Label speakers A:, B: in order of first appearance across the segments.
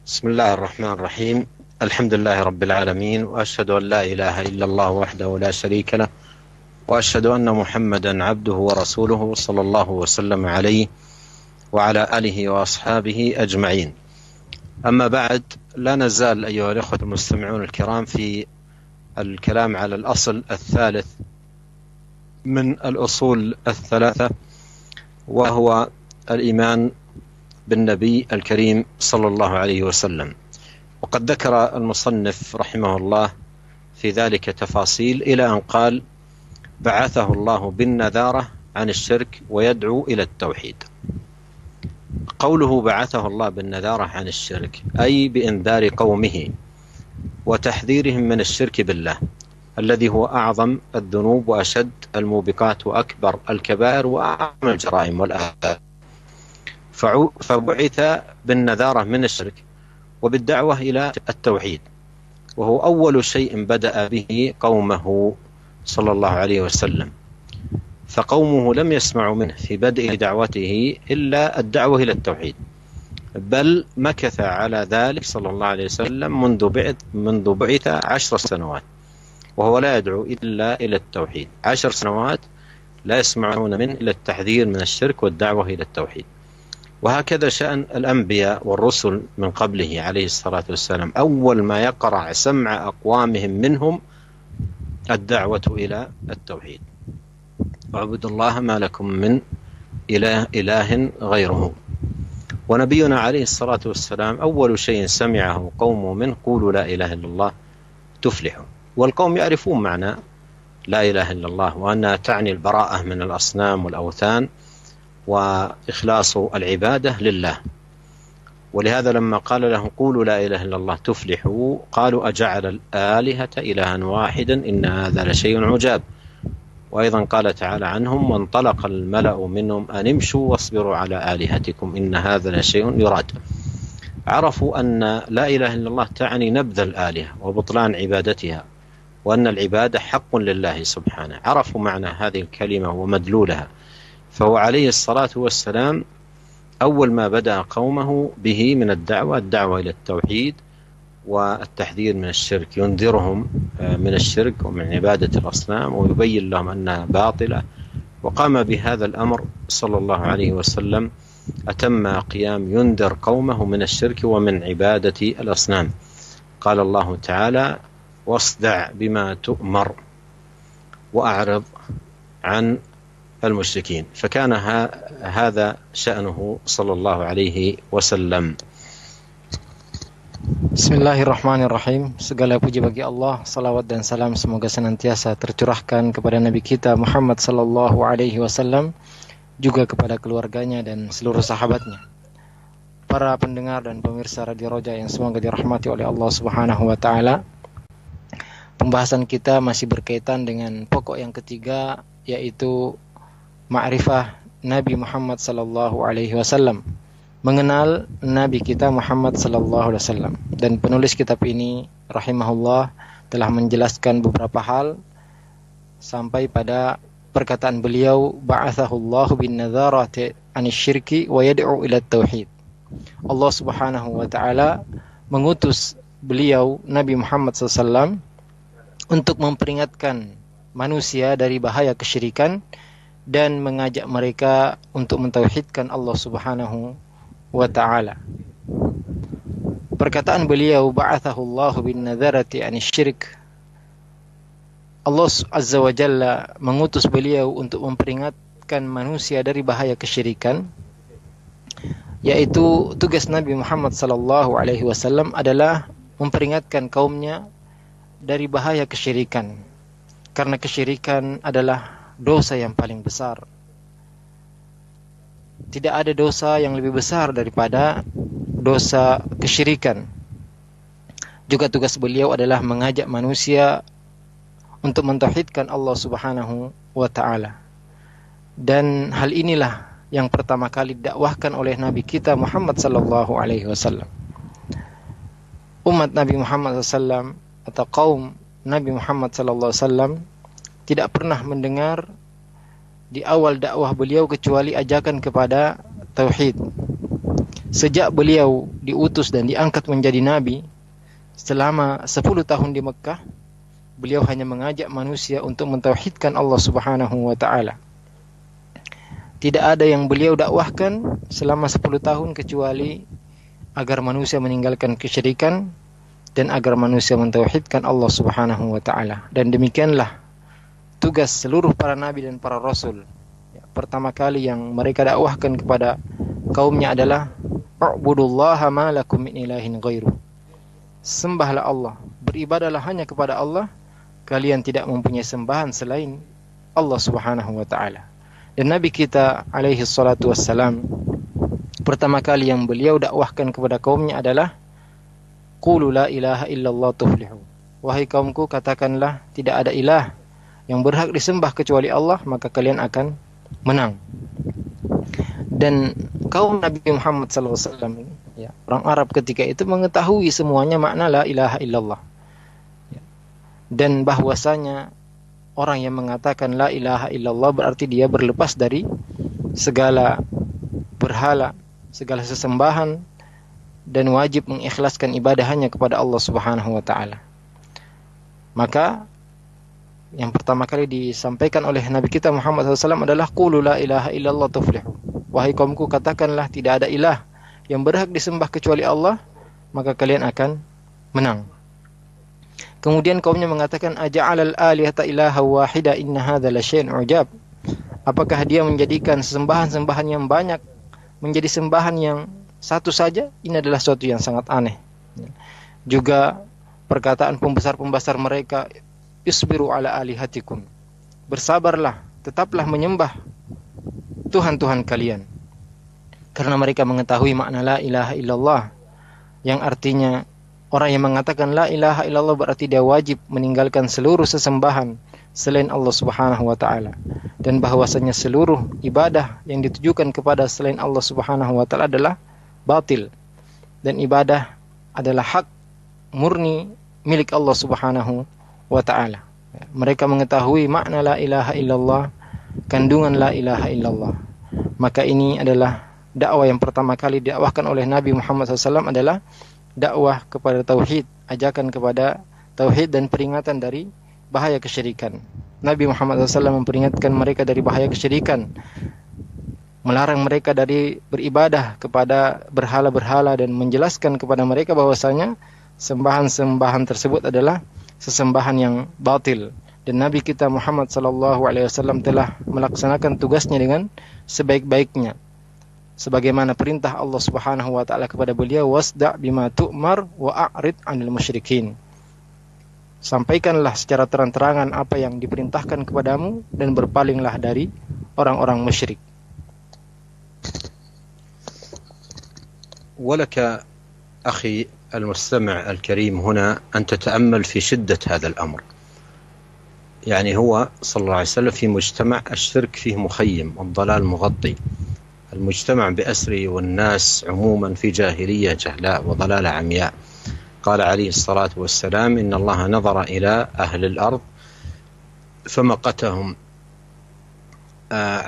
A: بسم الله الرحمن الرحيم. الحمد لله رب العالمين، وأشهد أن لا إله إلا الله وحده لا شريك له، وأشهد أن محمدا عبده ورسوله صلى الله وسلم عليه وعلى آله وأصحابه أجمعين. أما بعد، لا نزال أيها الأخوة المستمعون الكرام في الكلام على الأصل الثالث من الأصول الثلاثة، وهو الإيمان بالنبي الكريم صلى الله عليه وسلم. وقد ذكر المصنف رحمه الله في ذلك تفاصيل إلى أن قال: بعثه الله بالنذارة عن الشرك ويدعو إلى التوحيد. قوله بعثه الله بالنذارة عن الشرك أي بإنذار قومه وتحذيرهم من الشرك بالله، الذي هو أعظم الذنوب وأشد الموبقات وأكبر الكبائر وأعظم الجرائم والآثام. فبعث بالنذارة من الشرك وبالدعوة إلى التوحيد، وهو أول شيء بدأ به قومه صلى الله عليه وسلم. فقومه لم يسمعوا منه في بدء دعوته إلا الدعوة إلى التوحيد، بل مكث على ذلك صلى الله عليه وسلم منذ بعث 10 سنوات وهو لا يدعو إلا إلى التوحيد. 10 سنوات لا يسمعون منه إلا التحذير من الشرك والدعوة إلى التوحيد. وهكذا شأن الأنبياء والرسل من قبله عليه الصلاة والسلام، أول ما يقرع سمع أقوامهم منهم الدعوة إلى التوحيد: واعبدوا الله ما لكم من إله غيره. ونبينا عليه الصلاة والسلام أول شيء سمعه قومه منه: قولوا لا إله إلا الله تفلحوا. والقوم يعرفون معنى لا إله إلا الله، وأنها تعني البراءة من الأصنام والأوثان وإخلاص العبادة لله. ولهذا لما قال لهم قولوا لا إله إلا الله تفلحوا، قالوا أجعل الآلهة إلها واحدا إن هذا لشيء عجاب. وأيضا قال تعالى عنهم: وانطلق الملأ منهم أن امشوا واصبروا على آلهتكم إن هذا لشيء يراد. عرفوا أن لا إله إلا الله تعني نبذ الآلهة وبطلان عبادتها، وأن العبادة حق لله سبحانه. عرفوا معنى هذه الكلمة ومدلولها. فهو عليه الصلاة والسلام أول ما بدأ قومه به من الدعوة إلى التوحيد والتحذير من الشرك، ينذرهم من الشرك ومن عبادة الأصنام ويبين لهم أنها باطلة. وقام بهذا الأمر صلى الله عليه وسلم أتم قيام، ينذر قومه من الشرك ومن عبادة الأصنام. قال الله تعالى: واصدع بما تؤمر وأعرض عن المشركين. فكان هذا شأنه صلى الله عليه وسلم.
B: Bismillahirrahmanirrahim. Segala puji bagi Allah, salawat dan salam semoga senantiasa tercurahkan kepada Nabi kita Muhammad sallallahu alaihi wasallam, juga kepada keluarganya dan seluruh sahabatnya. Para pendengar dan pemirsa Radio Roja yang semoga dirahmati oleh Allah Subhanahu wa taala. Pembahasan kita masih berkaitan dengan pokok yang ketiga, yaitu ma'rifah Nabi Muhammad sallallahu alaihi wasallam, mengenal Nabi kita Muhammad sallallahu alaihi wasallam. Dan penulis kitab ini rahimahullah telah menjelaskan beberapa hal sampai pada perkataan beliau: ba'athahullahu bin nadharati 'anil syirki wa yad'u ila tauhid. Allah Subhanahu wa taala mengutus beliau Nabi Muhammad sallallahu alaihi wasallam untuk memperingatkan manusia dari bahaya kesyirikan dan mengajak mereka untuk mentauhidkan Allah Subhanahu wa ta'ala. Perkataan beliau ba'athahullahu bin nadharati 'anil syirk, Allah Azza wa Jalla mengutus beliau untuk memperingatkan manusia dari bahaya kesyirikan, yaitu tugas Nabi Muhammad sallallahu alaihi wasallam adalah memperingatkan kaumnya dari bahaya kesyirikan, karena kesyirikan adalah dosa yang paling besar. Tidak ada dosa yang lebih besar daripada dosa kesyirikan. Juga tugas beliau adalah mengajak manusia untuk mentauhidkan Allah Subhanahu wa taala. Dan hal inilah yang pertama kali didakwahkan oleh Nabi kita Muhammad sallallahu alaihi wasallam. Umat Nabi Muhammad sallallahu alaihi wasallam atau kaum Nabi Muhammad sallallahu alaihi wasallam tidak pernah mendengar di awal dakwah beliau kecuali ajakan kepada tauhid. sejak beliau diutus dan diangkat menjadi nabi, selama 10 tahun di Mekah, beliau hanya mengajak manusia untuk mentauhidkan Allah Subhanahu wa taala. Tidak ada yang beliau dakwahkan selama 10 tahun kecuali agar manusia meninggalkan kesyirikan dan agar manusia mentauhidkan Allah Subhanahu wa taala. Dan demikianlah tugas seluruh para nabi dan para rasul. Pertama kali yang mereka dakwahkan kepada kaumnya adalah u'budullaha ma lakum min ilahin ghairu. Sembahlah Allah, beribadahlah hanya kepada Allah, kalian tidak mempunyai sembahan selain Allah Subhanahu wa taala. Dan Nabi kita alaihi salatu wassalam, pertama kali yang beliau dakwahkan kepada kaumnya adalah qulu la ilaha illallah tuflihu. Wahai kaumku, katakanlah tidak ada ilah yang berhak disembah kecuali Allah, maka kalian akan menang. Dan kaum Nabi Muhammad SAW, ya, orang Arab ketika itu mengetahui semuanya makna la ilaha illallah, ya. Dan bahwasanya orang yang mengatakan la ilaha illallah berarti dia berlepas dari segala berhala, segala sesembahan, dan wajib mengikhlaskan ibadah hanya kepada Allah Subhanahu wa taala. Maka yang pertama kali disampaikan oleh Nabi kita Muhammad SAW adalah qulu la ilaha illallah tuflihu. Wahai kaumku, katakanlah tidak ada ilah yang berhak disembah kecuali Allah, maka kalian akan menang. Kemudian kaumnya mengatakan aja'alal alihata ilaha wahida inna hadza la syai'un ujab. Apakah dia menjadikan sembahan-sembahan yang banyak menjadi sembahan yang satu saja? Ini adalah suatu yang sangat aneh. Juga perkataan pembesar-pembesar mereka, isbiru ala alihatikum, bersabarlah, tetaplah menyembah Tuhan-Tuhan kalian. Karena mereka mengetahui makna la ilaha illallah, yang artinya orang yang mengatakan la ilaha illallah berarti dia wajib meninggalkan seluruh sesembahan selain Allah Subhanahu wa taala, dan bahwasanya seluruh ibadah yang ditujukan kepada selain Allah Subhanahu wa taala adalah batil, dan ibadah adalah hak murni milik Allah Subhanahu wa ta'ala. Mereka mengetahui makna la ilaha illallah, kandungan la ilaha illallah. Maka ini adalah dakwah yang pertama kali didakwahkan oleh Nabi Muhammad SAW, adalah dakwah kepada tauhid, ajakan kepada tauhid dan peringatan dari bahaya kesyirikan. Nabi Muhammad SAW memperingatkan mereka dari bahaya kesyirikan, melarang mereka dari beribadah kepada berhala-berhala, dan menjelaskan kepada mereka bahwasanya sembahan-sembahan tersebut adalah sesembahan yang batil. Dan Nabi kita Muhammad SAW telah melaksanakan tugasnya dengan sebaik-baiknya, sebagaimana perintah Allah Subhanahu wa taala kepada beliau, wasda' bima tu'mar wa a'rid 'anil musyrikin. Sampaikanlah secara terang-terangan apa yang diperintahkan kepadamu dan berpalinglah dari orang-orang musyrik.
A: ولك أخي المستمع الكريم هنا أن تتأمل في شدة هذا الأمر. يعني هو صلى الله عليه وسلم في مجتمع الشرك فيه مخيم والضلال مغطي، المجتمع بأسره والناس عموما في جاهلية جهلاء وضلالة عمياء. قال عليه الصلاة والسلام إن الله نظر إلى أهل الأرض فمقتهم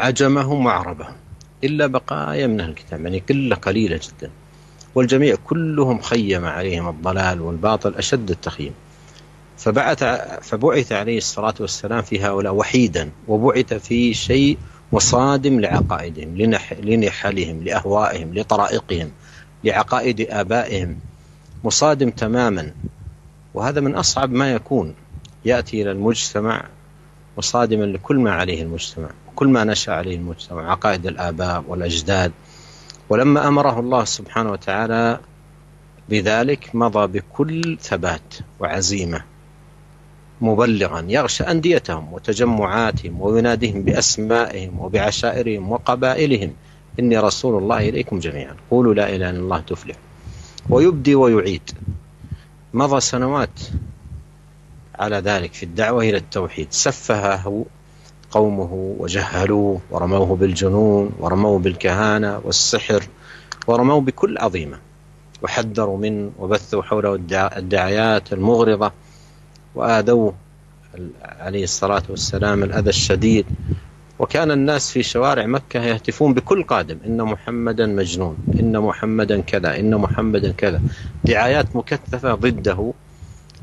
A: عجمهم وعربهم إلا بقايا من أهل الكتاب، يعني كله قليلة جدا، والجميع كلهم خيم عليهم الضلال والباطل أشد التخييم. فبعث عليه الصلاة والسلام في هؤلاء وحيدا، وبعث في شيء مصادم لعقائدهم، لنحلهم، لأهوائهم، لطرائقهم، لعقائد آبائهم، مصادم تماما. وهذا من أصعب ما يكون، يأتي إلى المجتمع مصادما لكل ما عليه المجتمع، كل ما نشأ عليه المجتمع، عقائد الآباء والأجداد. ولما أمره الله سبحانه وتعالى بذلك مضى بكل ثبات وعزيمة مبلغا يغشى أنديتهم وتجمعاتهم ويناديهم بأسمائهم وبعشائرهم وقبائلهم إني رسول الله إليكم جميعا قولوا لا إله إلا الله تفلح، ويبدي ويعيد. مضى سنوات على ذلك في الدعوة إلى التوحيد، سفهه قومه وجهلوه ورموه بالجنون ورموه بالكهانة والسحر ورموه بكل عظيمة، وحذروا منه وبثوا حوله الدعايات المغرضة، وآذوه عليه الصلاة والسلام الأذى الشديد، وكان الناس في شوارع مكة يهتفون بكل قادم: إن محمدا مجنون، إن محمدا كذا، إن محمدا كذا، دعايات مكثفة ضده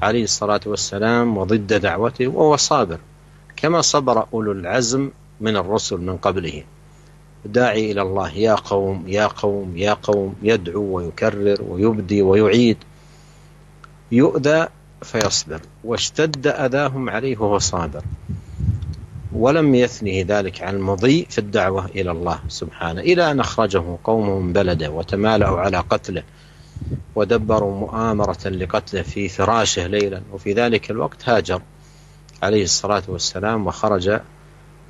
A: عليه الصلاة والسلام وضد دعوته، وهو صابر كما صبر أولو العزم من الرسل من قبله، داعي إلى الله: يا قوم يا قوم يا قوم، يدعو ويكرر ويبدي ويعيد، يؤذى فيصبر، واشتد أذاهم عليه وهو صابر، ولم يثنه ذلك عن المضي في الدعوة إلى الله سبحانه، إلى أن أخرجه قومه من بلده وتمالأوا على قتله ودبروا مؤامرة لقتله في فراشه ليلا. وفي ذلك الوقت هاجر عليه الصلاة والسلام وخرج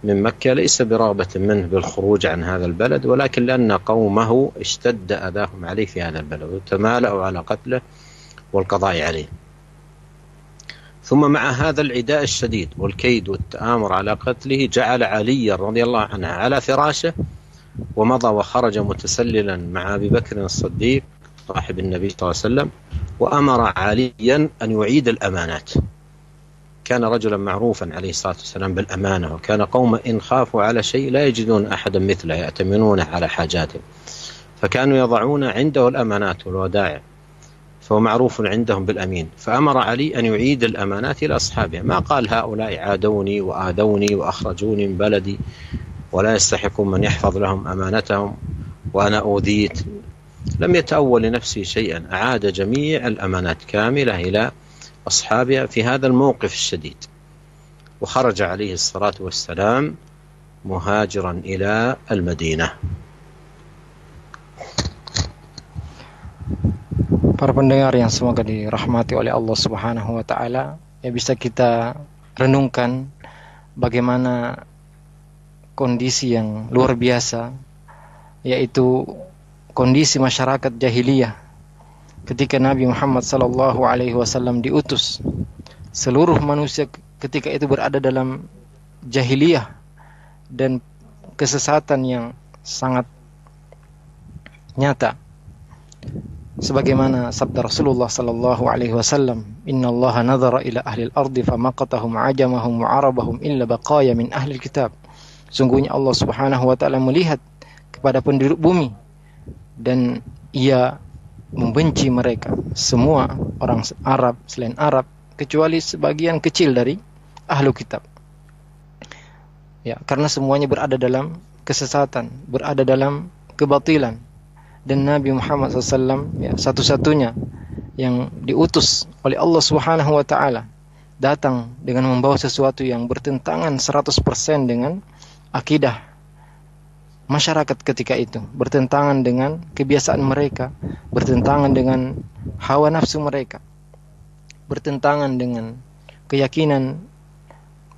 A: من مكة، ليس برغبة منه بالخروج عن هذا البلد، ولكن لأن قومه اشتد أذاهم عليه في هذا البلد وتمالأوا على قتله والقضاء عليه. ثم مع هذا العداء الشديد والكيد والتآمر على قتله، جعل علي رضي الله عنه على فراشه ومضى وخرج متسللا مع أبي بكر الصديق صاحب النبي صلى الله عليه وسلم، وأمر عليا أن يعيد الأمانات. كان رجلا معروفا عليه الصلاة والسلام بالأمانة، وكان قوم إن خافوا على شيء لا يجدون أحدا مثله يأتمنونه على حاجاتهم، فكانوا يضعون عنده الأمانات والودائع، فهو معروف عندهم بالأمين. فأمر علي أن يعيد الأمانات إلى أصحابها، ما قال هؤلاء عادوني وآذوني وأخرجوني من بلدي ولا يستحقون من يحفظ لهم أمانتهم وأنا أوذيت، لم يتأول لنفسه شيئا، أعاد جميع الأمانات كاملة إلى أصحابها في هذا الموقف الشديد، وخرج عليه الصلاة والسلام مهاجرا إلى المدينة.
B: Para pendengar yang semoga dirahmati oleh Allah Subhanahu wa taala, ya bisa kita renungkan bagaimana kondisi yang luar biasa, yaitu kondisi masyarakat jahiliyah ketika Nabi Muhammad sallallahu alaihi wasallam diutus. Seluruh manusia ketika itu berada dalam jahiliyah dan kesesatan yang sangat nyata. Sebagaimana sabda Rasulullah sallallahu alaihi wasallam, "Innallaha nadhara ila ahli al-ardi famaqatahum ajamahum wa arabahum illa baqaya min ahli al-kitab." Sungguhnya Allah Subhanahu wa taala melihat kepada penduduk bumi dan ia membenci mereka, semua orang Arab selain Arab, kecuali sebagian kecil dari ahlu kitab. Ya, karena semuanya berada dalam kesesatan, berada dalam kebatilan. Dan Nabi Muhammad SAW, ya, satu-satunya yang diutus oleh Allah Subhanahu wa taala, datang dengan membawa sesuatu yang bertentangan 100% dengan akidah masyarakat ketika itu, bertentangan dengan kebiasaan mereka, bertentangan dengan hawa nafsu mereka, bertentangan dengan keyakinan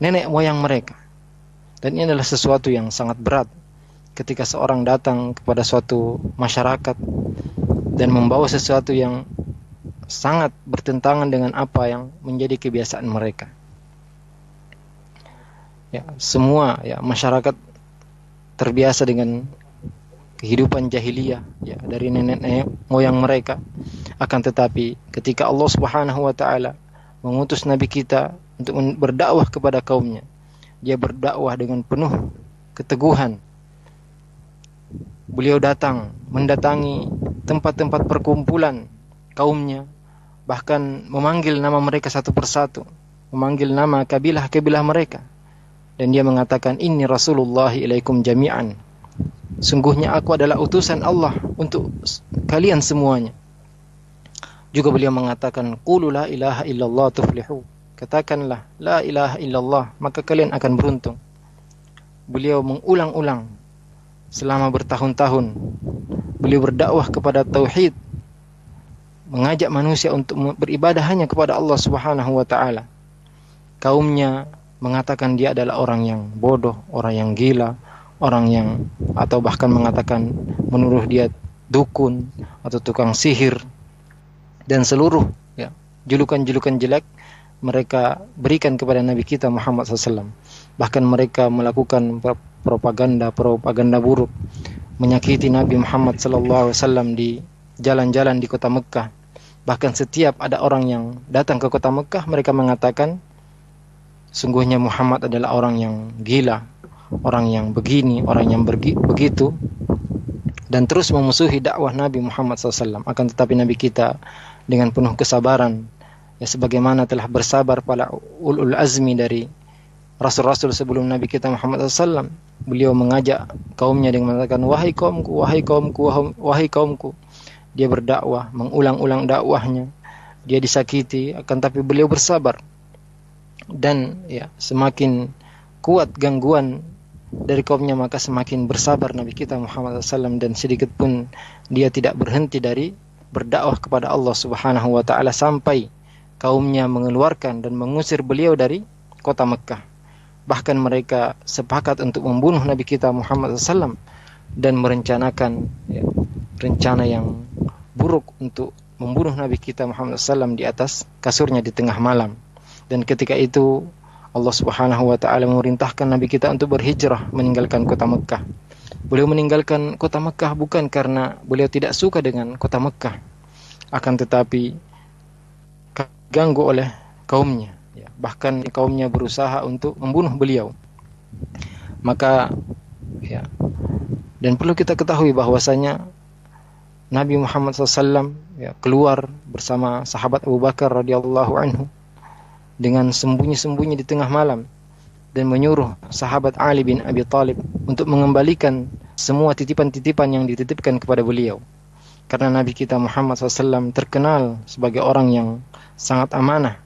B: nenek moyang mereka. Dan ini adalah sesuatu yang sangat berat ketika seorang datang kepada suatu masyarakat dan membawa sesuatu yang sangat bertentangan dengan apa yang menjadi kebiasaan mereka. Ya, semua ya masyarakat terbiasa dengan kehidupan jahiliyah, ya, dari nenek moyang mereka. Akan tetapi ketika Allah Subhanahu wa taala mengutus nabi kita untuk berdakwah kepada kaumnya, dia berdakwah dengan penuh keteguhan. Beliau mendatangi tempat-tempat perkumpulan kaumnya, bahkan memanggil nama mereka satu persatu, memanggil nama kabilah-kabilah mereka. Dan dia mengatakan, "Inni Rasulullah ilaikum jami'an." Sungguhnya aku adalah utusan Allah untuk kalian semuanya. Juga beliau mengatakan, "Qulu la ilaha illallah tuflihu." Katakanlah la ilaha illallah, maka kalian akan beruntung. Beliau mengulang-ulang selama bertahun-tahun. Beliau berdakwah kepada tauhid, mengajak manusia untuk beribadah hanya kepada Allah Subhanahu wa taala. Kaumnya mengatakan dia adalah orang yang bodoh, orang yang gila, orang yang, atau bahkan mengatakan menuduh dia dukun atau tukang sihir, dan seluruh ya julukan-julukan jelek mereka berikan kepada Nabi kita Muhammad SAW. Bahkan mereka melakukan propaganda buruk, menyakiti Nabi Muhammad SAW di jalan-jalan di kota Mekah. Bahkan setiap ada orang yang datang ke kota Mekah, mereka mengatakan sungguhnya Muhammad adalah orang yang gila, orang yang begini, orang yang begitu, dan terus memusuhi dakwah Nabi Muhammad SAW. Akan tetapi Nabi kita dengan penuh kesabaran, ya sebagaimana telah bersabar para ulul azmi dari rasul-rasul sebelum Nabi kita Muhammad SAW. Beliau mengajak kaumnya dengan mengatakan, wahai kaumku, wahai kaumku, wahai kaumku. Dia berdakwah, mengulang-ulang dakwahnya. Dia disakiti, akan tapi beliau bersabar. Dan ya semakin kuat gangguan dari kaumnya, maka semakin bersabar Nabi kita Muhammad SAW, dan sedikit pun dia tidak berhenti dari berdakwah kepada Allah Subhanahu wa taala sampai kaumnya mengeluarkan dan mengusir beliau dari kota Mekah. Bahkan mereka sepakat untuk membunuh Nabi kita Muhammad SAW dan merencanakan rencana yang buruk untuk membunuh Nabi kita Muhammad SAW di atas kasurnya di tengah malam. Dan ketika itu Allah Subhanahu wa taala memerintahkan Nabi kita untuk berhijrah meninggalkan kota Mekah. Beliau meninggalkan kota Mekah bukan karena beliau tidak suka dengan kota Mekah, akan tetapi diganggu oleh kaumnya. Bahkan kaumnya berusaha untuk membunuh beliau. Maka dan perlu kita ketahui bahwasanya Nabi Muhammad SAW keluar bersama sahabat Abu Bakar radhiyallahu anhu dengan sembunyi-sembunyi di tengah malam dan menyuruh sahabat Ali bin Abi Thalib untuk mengembalikan semua titipan-titipan yang dititipkan kepada beliau. Karena Nabi kita Muhammad SAW terkenal sebagai orang yang sangat amanah,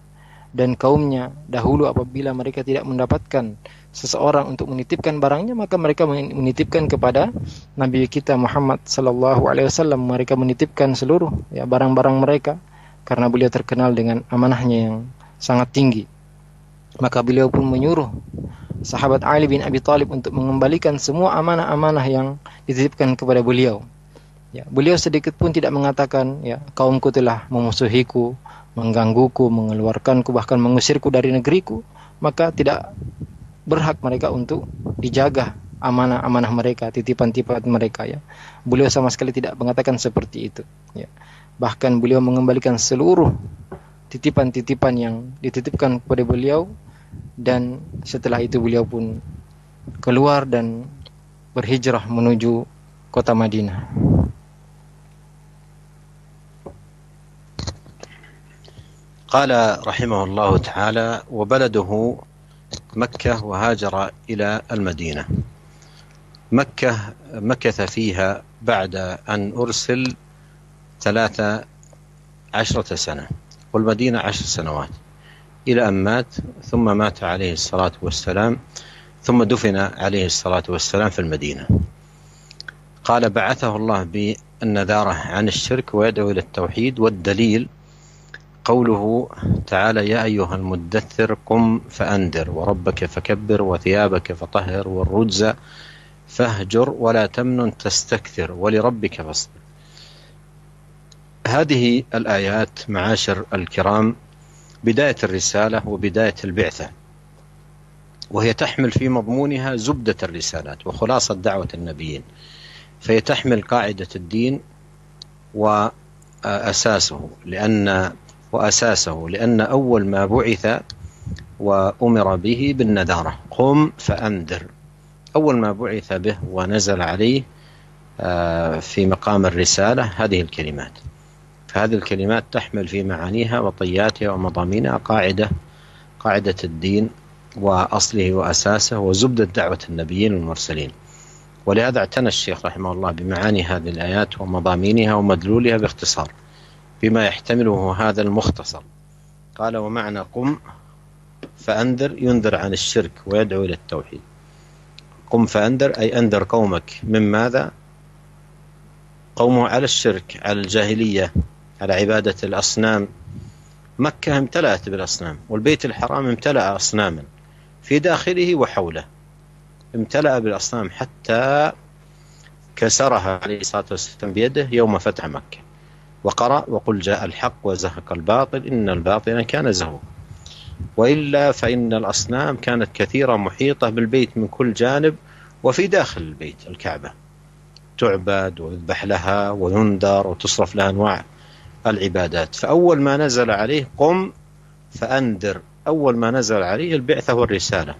B: dan kaumnya dahulu apabila mereka tidak mendapatkan seseorang untuk menitipkan barangnya, maka mereka menitipkan kepada Nabi kita Muhammad SAW. Mereka menitipkan seluruh barang-barang mereka karena beliau terkenal dengan amanahnya yang sangat tinggi. Maka beliau pun menyuruh sahabat Ali bin Abi Thalib untuk mengembalikan semua amanah-amanah yang dititipkan kepada beliau. Beliau sedikit pun tidak mengatakan kaumku telah memusuhiku, menggangguku, mengeluarkanku, bahkan mengusirku dari negeriku, maka tidak berhak mereka untuk dijaga amanah-amanah mereka, titipan-titipan mereka. Beliau sama sekali tidak mengatakan seperti itu. Bahkan beliau mengembalikan seluruh titipan-titipan yang dititipkan kepada beliau, dan setelah itu beliau pun keluar dan berhijrah menuju kota Madinah.
A: قال رحمه الله تعالى: وبلده مكة، وهاجر إلى المدينة. مكة مكث فيها بعد أن أرسل 13 سنة، والمدينة 10 سنوات، إلى أن مات، ثم مات عليه الصلاة والسلام، ثم دفن عليه الصلاة والسلام في المدينة. قال: بعثه الله بالنذارة عن الشرك ويدعو إلى التوحيد. والدليل قوله تعالى: يا أيها المدثر قم فأنذر وربك فكبر وثيابك فطهر والرجز فاهجر ولا تمنن تستكثر ولربك فاصبر. هذه الآيات معاشر الكرام بداية الرسالة وبداية البعثة، وهي تحمل في مضمونها زبدة الرسالات وخلاصة دعوة النبيين، فهي تحمل قاعدة الدين وأساسه لأن أول ما بعث وأمر به بالنذارة: قم فأنذر. أول ما بعث به ونزل عليه في مقام الرسالة هذه الكلمات. فهذه الكلمات تحمل في معانيها وطياتها ومضامينها قاعدة الدين وأصله وأساسه وزبدة دعوة النبيين والمرسلين. ولهذا اعتنى الشيخ رحمه الله بمعاني هذه الآيات ومضامينها ومدلولها باختصار بما يحتمله هذا المختصر. قال: ومعنى قم فأنذر ينذر عن الشرك ويدعو إلى التوحيد. قم فأنذر أي أنذر قومك من ماذا؟ قومه على الشرك، على الجاهلية، على عبادة الأصنام. مكة امتلأت بالأصنام، والبيت الحرام امتلأ أصناما في داخله وحوله، امتلأ بالأصنام حتى كسرها عليه الصلاة والسلام بيده يوم فتح مكة، وقرأ: وقل جاء الحق وزهق الباطل إن الباطل كان زهوقا. وإلا فإن الأصنام كانت كثيرة محيطة بالبيت من كل جانب، وفي داخل البيت الكعبة تعبد ويذبح لها وينذر وتصرف لها أنواع العبادات. فأول ما نزل عليه قم فأنذر، أول ما نزل عليه البعثة والرسالة.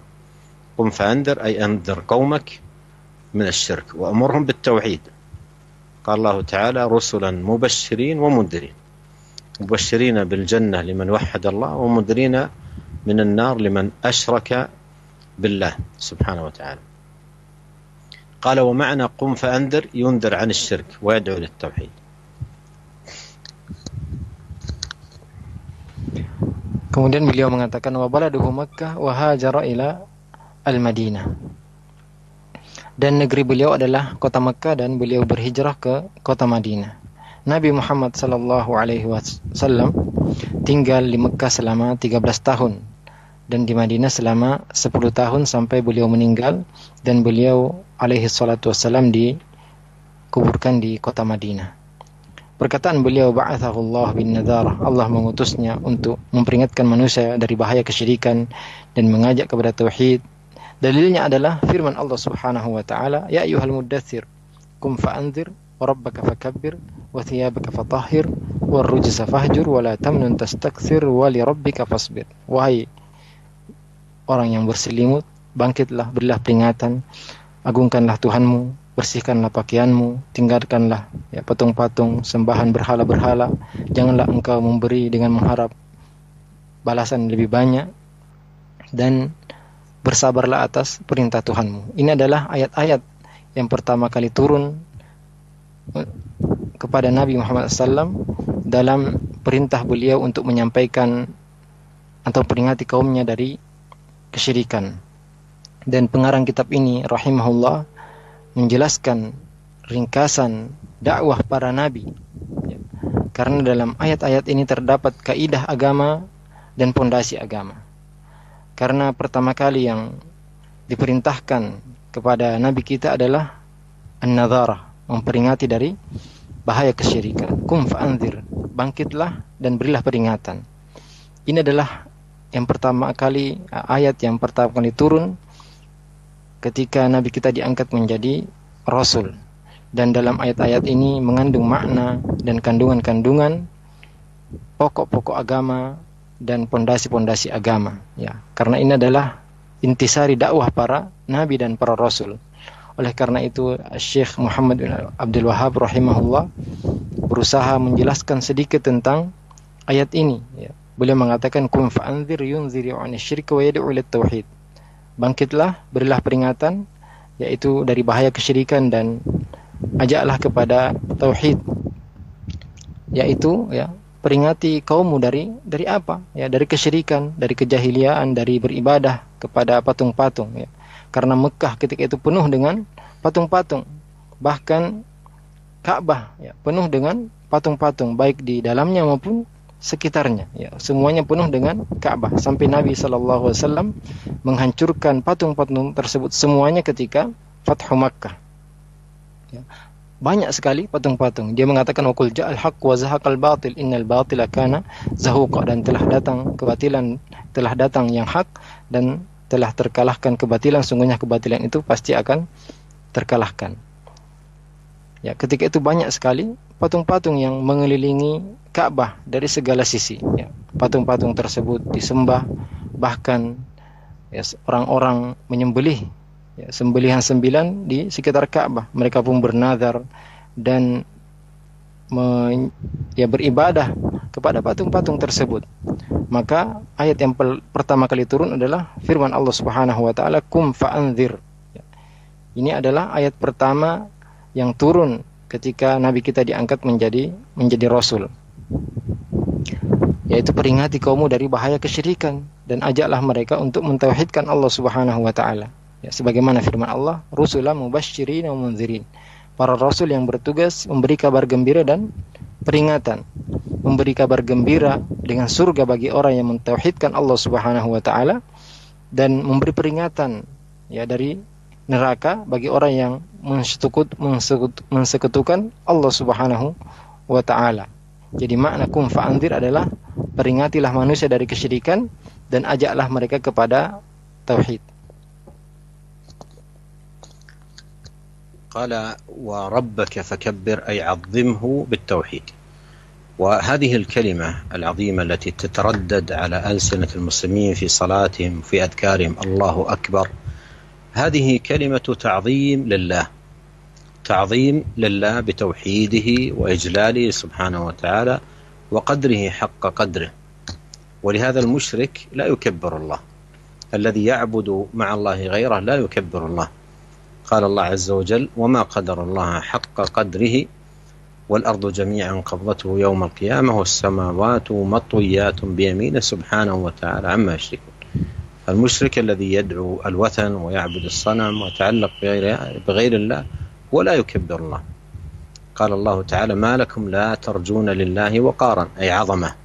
A: قم فأنذر أي أنذر قومك من الشرك وأمرهم بالتوحيد. قال الله تعالى رسلا مبشرين ومنذرين، مبشرين بالجنة لمن وحد الله، ومنذرين من النار لمن أشرك بالله سبحانه وتعالى. قال ومعنى قم فأنذر ينذر عن الشرك ويدعو للتوحيد.
B: Kemudian beliau mengatakan wa baladuhu Makkah wa hajara ila al-Madinah. Dan negeri beliau adalah kota Makkah dan beliau berhijrah ke kota Madinah. Nabi Muhammad sallallahu alaihi wasallam tinggal di Makkah selama 13 tahun dan di Madinah selama 10 tahun sampai beliau meninggal, dan beliau alaihi salatu wassalam dikuburkan di kota Madinah. Perkataan beliau ba'athahullah bin nadharah, Allah mengutusnya untuk memperingatkan manusia dari bahaya kesyirikan dan mengajak kepada tauhid. Dalilnya adalah firman Allah Subhanahu wa taala, ya ayyuhal muddatsir qum fa'anzir wa rabbaka fakabbir wa thiyabaka fatahhir war rujza fahjur wa la tamnun tastakthir wa li rabbika fasbir. Wahai orang yang berselimut, bangkitlah, berilah peringatan, agungkanlah Tuhanmu, bersihkanlah pakaianmu, tinggalkanlah patung-patung, sembahan berhala-berhala, janganlah engkau memberi dengan mengharap balasan lebih banyak, dan bersabarlah atas perintah Tuhanmu. Ini adalah ayat-ayat yang pertama kali turun kepada Nabi Muhammad SAW dalam perintah beliau untuk menyampaikan atau peringati kaumnya dari kesyirikan. Dan pengarang kitab ini rahimahullah menjelaskan ringkasan dakwah para nabi, karena dalam ayat-ayat ini terdapat kaidah agama dan pondasi agama. Karena pertama kali yang diperintahkan kepada nabi kita adalah an-nadharah, memperingati dari bahaya kesyirikan. Qum fa'anzir, bangkitlah dan berilah peringatan. Ini adalah yang pertama kali, ayat yang pertama kali turun ketika nabi kita diangkat menjadi rasul. Dan dalam ayat-ayat ini mengandung makna dan kandungan-kandungan pokok-pokok agama dan pondasi-pondasi agama, ya. Karena ini adalah intisari dakwah para nabi dan para rasul. Oleh karena itu Syekh Muhammad bin Abdul Wahhab rahimahullah berusaha menjelaskan sedikit tentang ayat ini, ya. Beliau mengatakan qum fa'anzir yunziru 'anil syirki wa yad'u ilat tauhid. Bangkitlah, berilah peringatan, yaitu dari bahaya kesyirikan, dan ajaklah kepada tauhid, yaitu peringati kaummu dari apa? Dari kesyirikan, dari kejahiliaan, dari beribadah kepada patung-patung, Karena Mekah ketika itu penuh dengan patung-patung. Bahkan Ka'bah penuh dengan patung-patung, baik di dalamnya maupun sekitarnya, semuanya penuh dengan Ka'bah. Sampai Nabi SAW menghancurkan patung-patung tersebut semuanya ketika Fathu Makkah. Banyak sekali patung-patung. Dia mengatakan wa qul ja'al haqq wa zahaqal batil innal batila kana zahuqa, dan telah datang kebatilan, telah datang yang hak dan telah terkalahkan kebatilan, sungguhnya kebatilan itu pasti akan terkalahkan. Ketika itu banyak sekali patung-patung yang mengelilingi Ka'bah dari segala sisi. Patung-patung tersebut disembah, bahkan orang-orang menyembelih sembelihan 9 di sekitar Ka'bah. Mereka pun bernazar dan beribadah kepada patung-patung tersebut. Maka ayat yang pertama kali turun adalah firman Allah Subhanahu wa taala qum fa'anzir. Ini adalah ayat pertama yang turun ketika nabi kita diangkat menjadi rasul, yaitu peringati kaummu dari bahaya kesyirikan dan ajaklah mereka untuk mentauhidkan Allah Subhanahu wa taala. Sebagaimana firman Allah, rusulan mubasysyirin wa mundzirin. Para rasul yang bertugas memberi kabar gembira dan peringatan. Memberi kabar gembira dengan surga bagi orang yang mentauhidkan Allah Subhanahu wa taala, dan memberi peringatan dari neraka bagi orang yang mensekutukan Allah Subhanahu wa taala. Jadi makna qum fa'anzir adalah peringatilah manusia dari kesyirikan dan ajaklah mereka kepada tauhid.
A: قال وربك فكبر أي عظمه بالتوحيد. وهذه الكلمة العظيمة التي تتردد على ألسنة المسلمين في صلاتهم في أذكارهم الله أكبر هذه كلمة تعظيم لله، تعظيم لله بتوحيده وإجلاله سبحانه وتعالى وقدره حق قدره. ولهذا المشرك لا يكبر الله، الذي يعبد مع الله غيره لا يكبر الله. قال الله عز وجل: وما قدر الله حق قدره والأرض جميعا قبضته يوم القيامة والسماوات مطويات بيمينه سبحانه وتعالى عما يشركون. المشرك الذي يدعو الوثن ويعبد الصنم ويتعلق بغير الله ولا يكبر الله. قال الله تعالى: ما لكم لا ترجون لله وقارا، أي عظمة،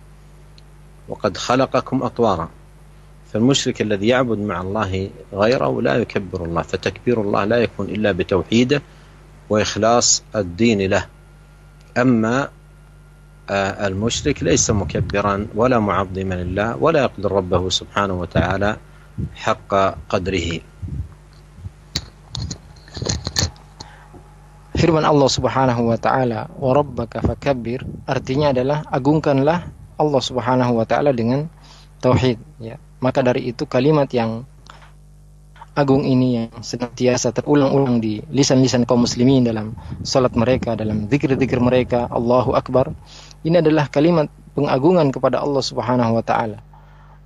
A: وقد خلقكم أطوارا. فالمشرك الذي يعبد مع الله غيره لا يكبر الله، فتكبير الله لا يكون إلا بتوحيده وإخلاص الدين له. أما المشرك ليس مكبرا ولا معظما لله ولا يقدر ربه سبحانه وتعالى حق قدره.
B: Firman Allah Subhanahu wa taala, "Wa rabbaka fakabbir," artinya adalah agungkanlah Allah Subhanahu wa taala dengan tauhid, ya. Maka dari itu kalimat yang agung ini yang senantiasa terulang-ulang di lisan-lisan kaum muslimin dalam salat mereka, dalam zikir-zikir mereka, Allahu Akbar. Ini adalah kalimat pengagungan kepada Allah Subhanahu wa taala,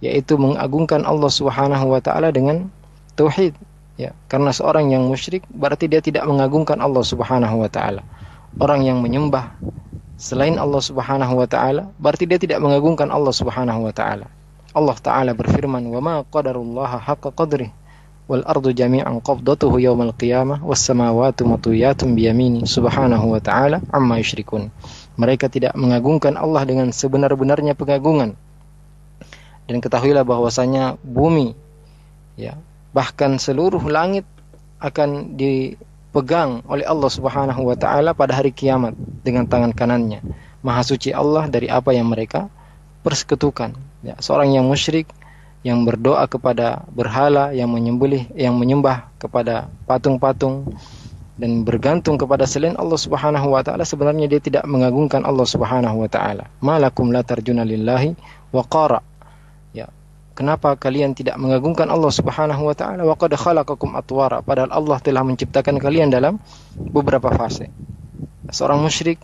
B: yaitu mengagungkan Allah Subhanahu wa taala dengan tauhid. Ya, karena seorang yang musyrik berarti dia tidak mengagungkan Allah Subhanahu wa taala. Orang yang menyembah selain Allah Subhanahu wa taala berarti dia tidak mengagungkan Allah Subhanahu wa taala. Allah taala berfirman, "Wa ma qadarullaha haqqa qadrihi wal ardu jami'an qabdatuhu yaumal qiyamah was samawati matwiyatun biyamini subhanahu wa ta'ala amma yusyrikun." Mereka tidak mengagungkan Allah dengan sebenar-benarnya pengagungan. Dan ketahuilah bahwasanya bumi, ya, bahkan seluruh langit akan dipegang oleh Allah Subhanahu wa taala pada hari kiamat dengan tangan kanannya. Maha suci Allah dari apa yang mereka persekutukan. Ya, seorang yang musyrik yang berdoa kepada berhala, yang menyembah kepada patung-patung dan bergantung kepada selain Allah Subhanahu wa taala, sebenarnya dia tidak mengagungkan Allah Subhanahu wa taala. Malakum la tarjuna lillahi waqara. Ya, kenapa kalian tidak mengagungkan Allah Subhanahu wa taala? Wa qad khalaqakum atwara, padahal Allah telah menciptakan kalian dalam beberapa fase. Seorang musyrik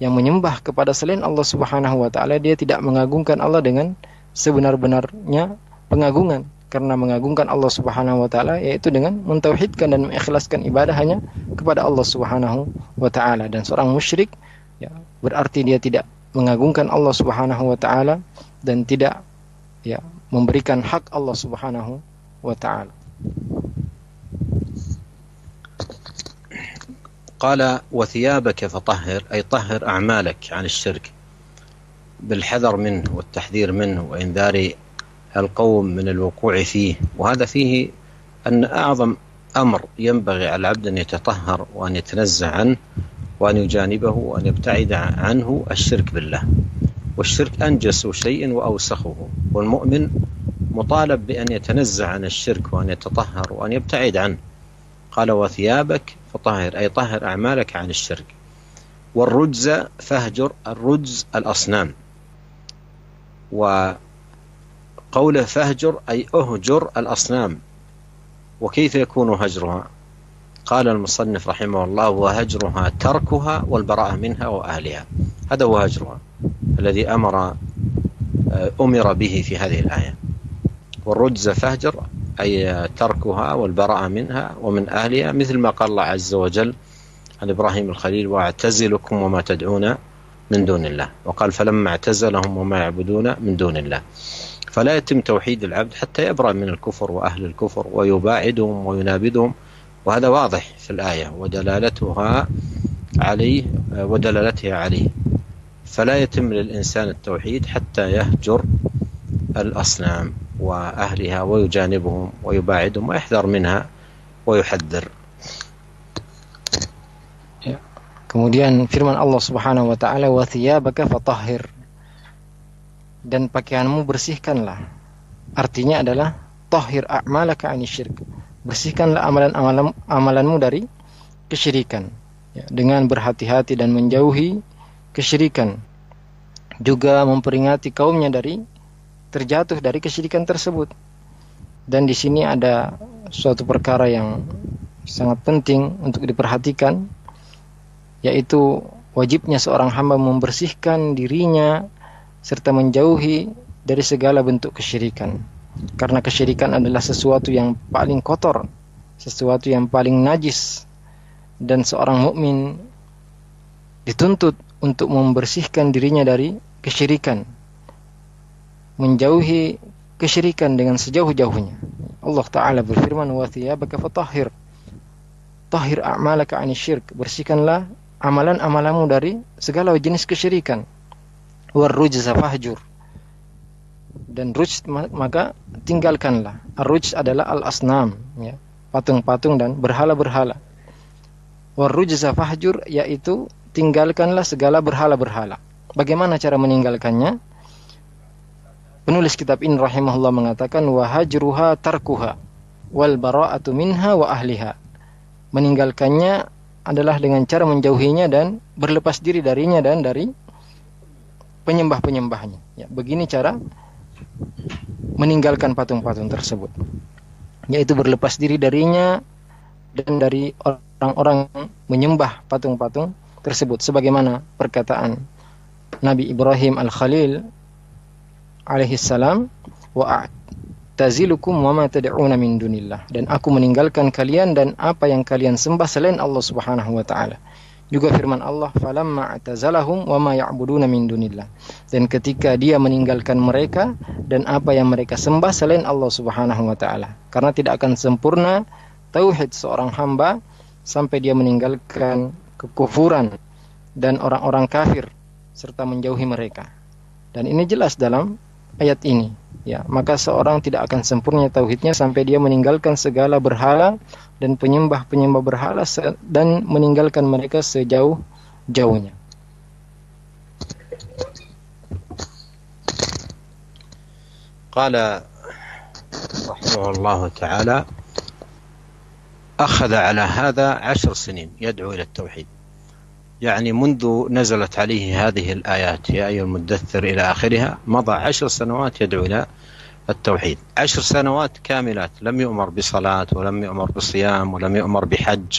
B: yang menyembah kepada selain Allah Subhanahu wa taala, dia tidak mengagungkan Allah dengan sebenar-benarnya pengagungan, karena mengagungkan Allah Subhanahu wa taala yaitu dengan mentauhidkan dan mengikhlaskan ibadah hanya kepada Allah Subhanahu wa taala. Dan seorang musyrik, ya, berarti dia tidak mengagungkan Allah Subhanahu wa taala dan tidak, ya, memberikan hak Allah Subhanahu wa taala.
A: قال: وثيابك فطهر، أي طهر أعمالك عن الشرك بالحذر منه والتحذير منه وإنذار القوم من الوقوع فيه. وهذا فيه أن أعظم أمر ينبغي على العبد أن يتطهر وأن يتنزه عنه وأن يجانبه وأن يبتعد عنه الشرك بالله. والشرك أنجس شيء وأوسخه، والمؤمن مطالب بأن يتنزه عن الشرك وأن يتطهر وأن يبتعد عنه. قال: وثيابك فطهر، أي طهر أعمالك عن الشرك. والرجز فاهجر، الرجز الأصنام. وقوله فاهجر أي أهجر الأصنام. وكيف يكون هجرها؟ قال المصنف رحمه الله: وهجرها تركها والبراءة منها وأهلها. هذا هو هجرها الذي أمر به في هذه الآية. والرجز فاهجر أي تركها والبراءة منها ومن أهلها، مثل ما قال الله عز وجل عن إبراهيم الخليل: واعتزلكم وما تدعون من دون الله. وقال: فلما اعتزلهم وما يعبدون من دون الله. فلا يتم توحيد العبد حتى يبرأ من الكفر وأهل الكفر ويباعدهم وينابذهم، وهذا واضح في الآية ودلالتها عليه. فلا يتم للإنسان التوحيد حتى يهجر الأصنام وأهلها ويجانبهم ويباعدهم ويحذر منها ويحذر.
B: Kemudian firman Allah Subhanahu wa taala, "Wa thiyabaka fatahhir," dan pakaianmu bersihkanlah. Artinya adalah tahhir a'malaka 'ani syirk. Bersihkanlah amalanmu dari kesyirikan, ya, dengan berhati-hati dan menjauhi kesyirikan. Juga memperingati kaumnya dari terjatuh dari kesyirikan tersebut. Dan di sini ada suatu perkara yang sangat penting untuk diperhatikan, yaitu wajibnya seorang hamba membersihkan dirinya serta menjauhi dari segala bentuk kesyirikan. Karena kesyirikan adalah sesuatu yang paling kotor, sesuatu yang paling najis, dan seorang mukmin dituntut untuk membersihkan dirinya dari kesyirikan, menjauhi kesyirikan dengan sejauh-jauhnya. Allah Ta'ala berfirman, wa thiyabaka fatahhir, tahhir a'malaka 'anil syirk, bersihkanlah amalan-amalanmu dari segala jenis kesyirikan. War rujza fahjur, dan rujz maka tinggalkanlah. Ar-rujz adalah al-asnam, ya, patung-patung dan berhala-berhala. War rujza fahjur, yaitu tinggalkanlah segala berhala-berhala. Bagaimana cara meninggalkannya? Penulis kitab ini rahimahullah mengatakan, wa hajruha tarkuha wal bara'atu minha wa ahliha. Meninggalkannya adalah dengan cara menjauhinya dan berlepas diri darinya dan dari penyembah-penyembahnya. Ya, begini cara meninggalkan patung-patung tersebut, yaitu berlepas diri darinya dan dari orang-orang menyembah patung-patung tersebut, sebagaimana perkataan Nabi Ibrahim Al-Khalil alaihi salam, wa a'tazilukum wa ma tad'una min dunillah, dan aku meninggalkan kalian dan apa yang kalian sembah selain Allah Subhanahu wa taala. Juga firman Allah, falamma a'tazalahum wa ma ya'buduna min dunillah, dan ketika dia meninggalkan mereka dan apa yang mereka sembah selain Allah Subhanahu wa taala. Karena tidak akan sempurna tauhid seorang hamba sampai dia meninggalkan kekufuran dan orang-orang kafir serta menjauhi mereka. Dan ini jelas dalam ayat ini, ya. Maka seorang tidak akan sempurna tauhidnya sampai dia meninggalkan segala berhala dan penyembah-penyembah berhala dan meninggalkan mereka sejauh-jauhnya.
A: Qala rahimahullah ta'ala, أخذ على هذا 10 سنين يدعو إلى التوحيد، يعني منذ نزلت عليه هذه الآيات يا أيها المدثر إلى آخرها مضى 10 سنوات يدعو إلى التوحيد. 10 سنوات كاملات لم يؤمر بصلاة ولم يؤمر بصيام ولم يؤمر بحج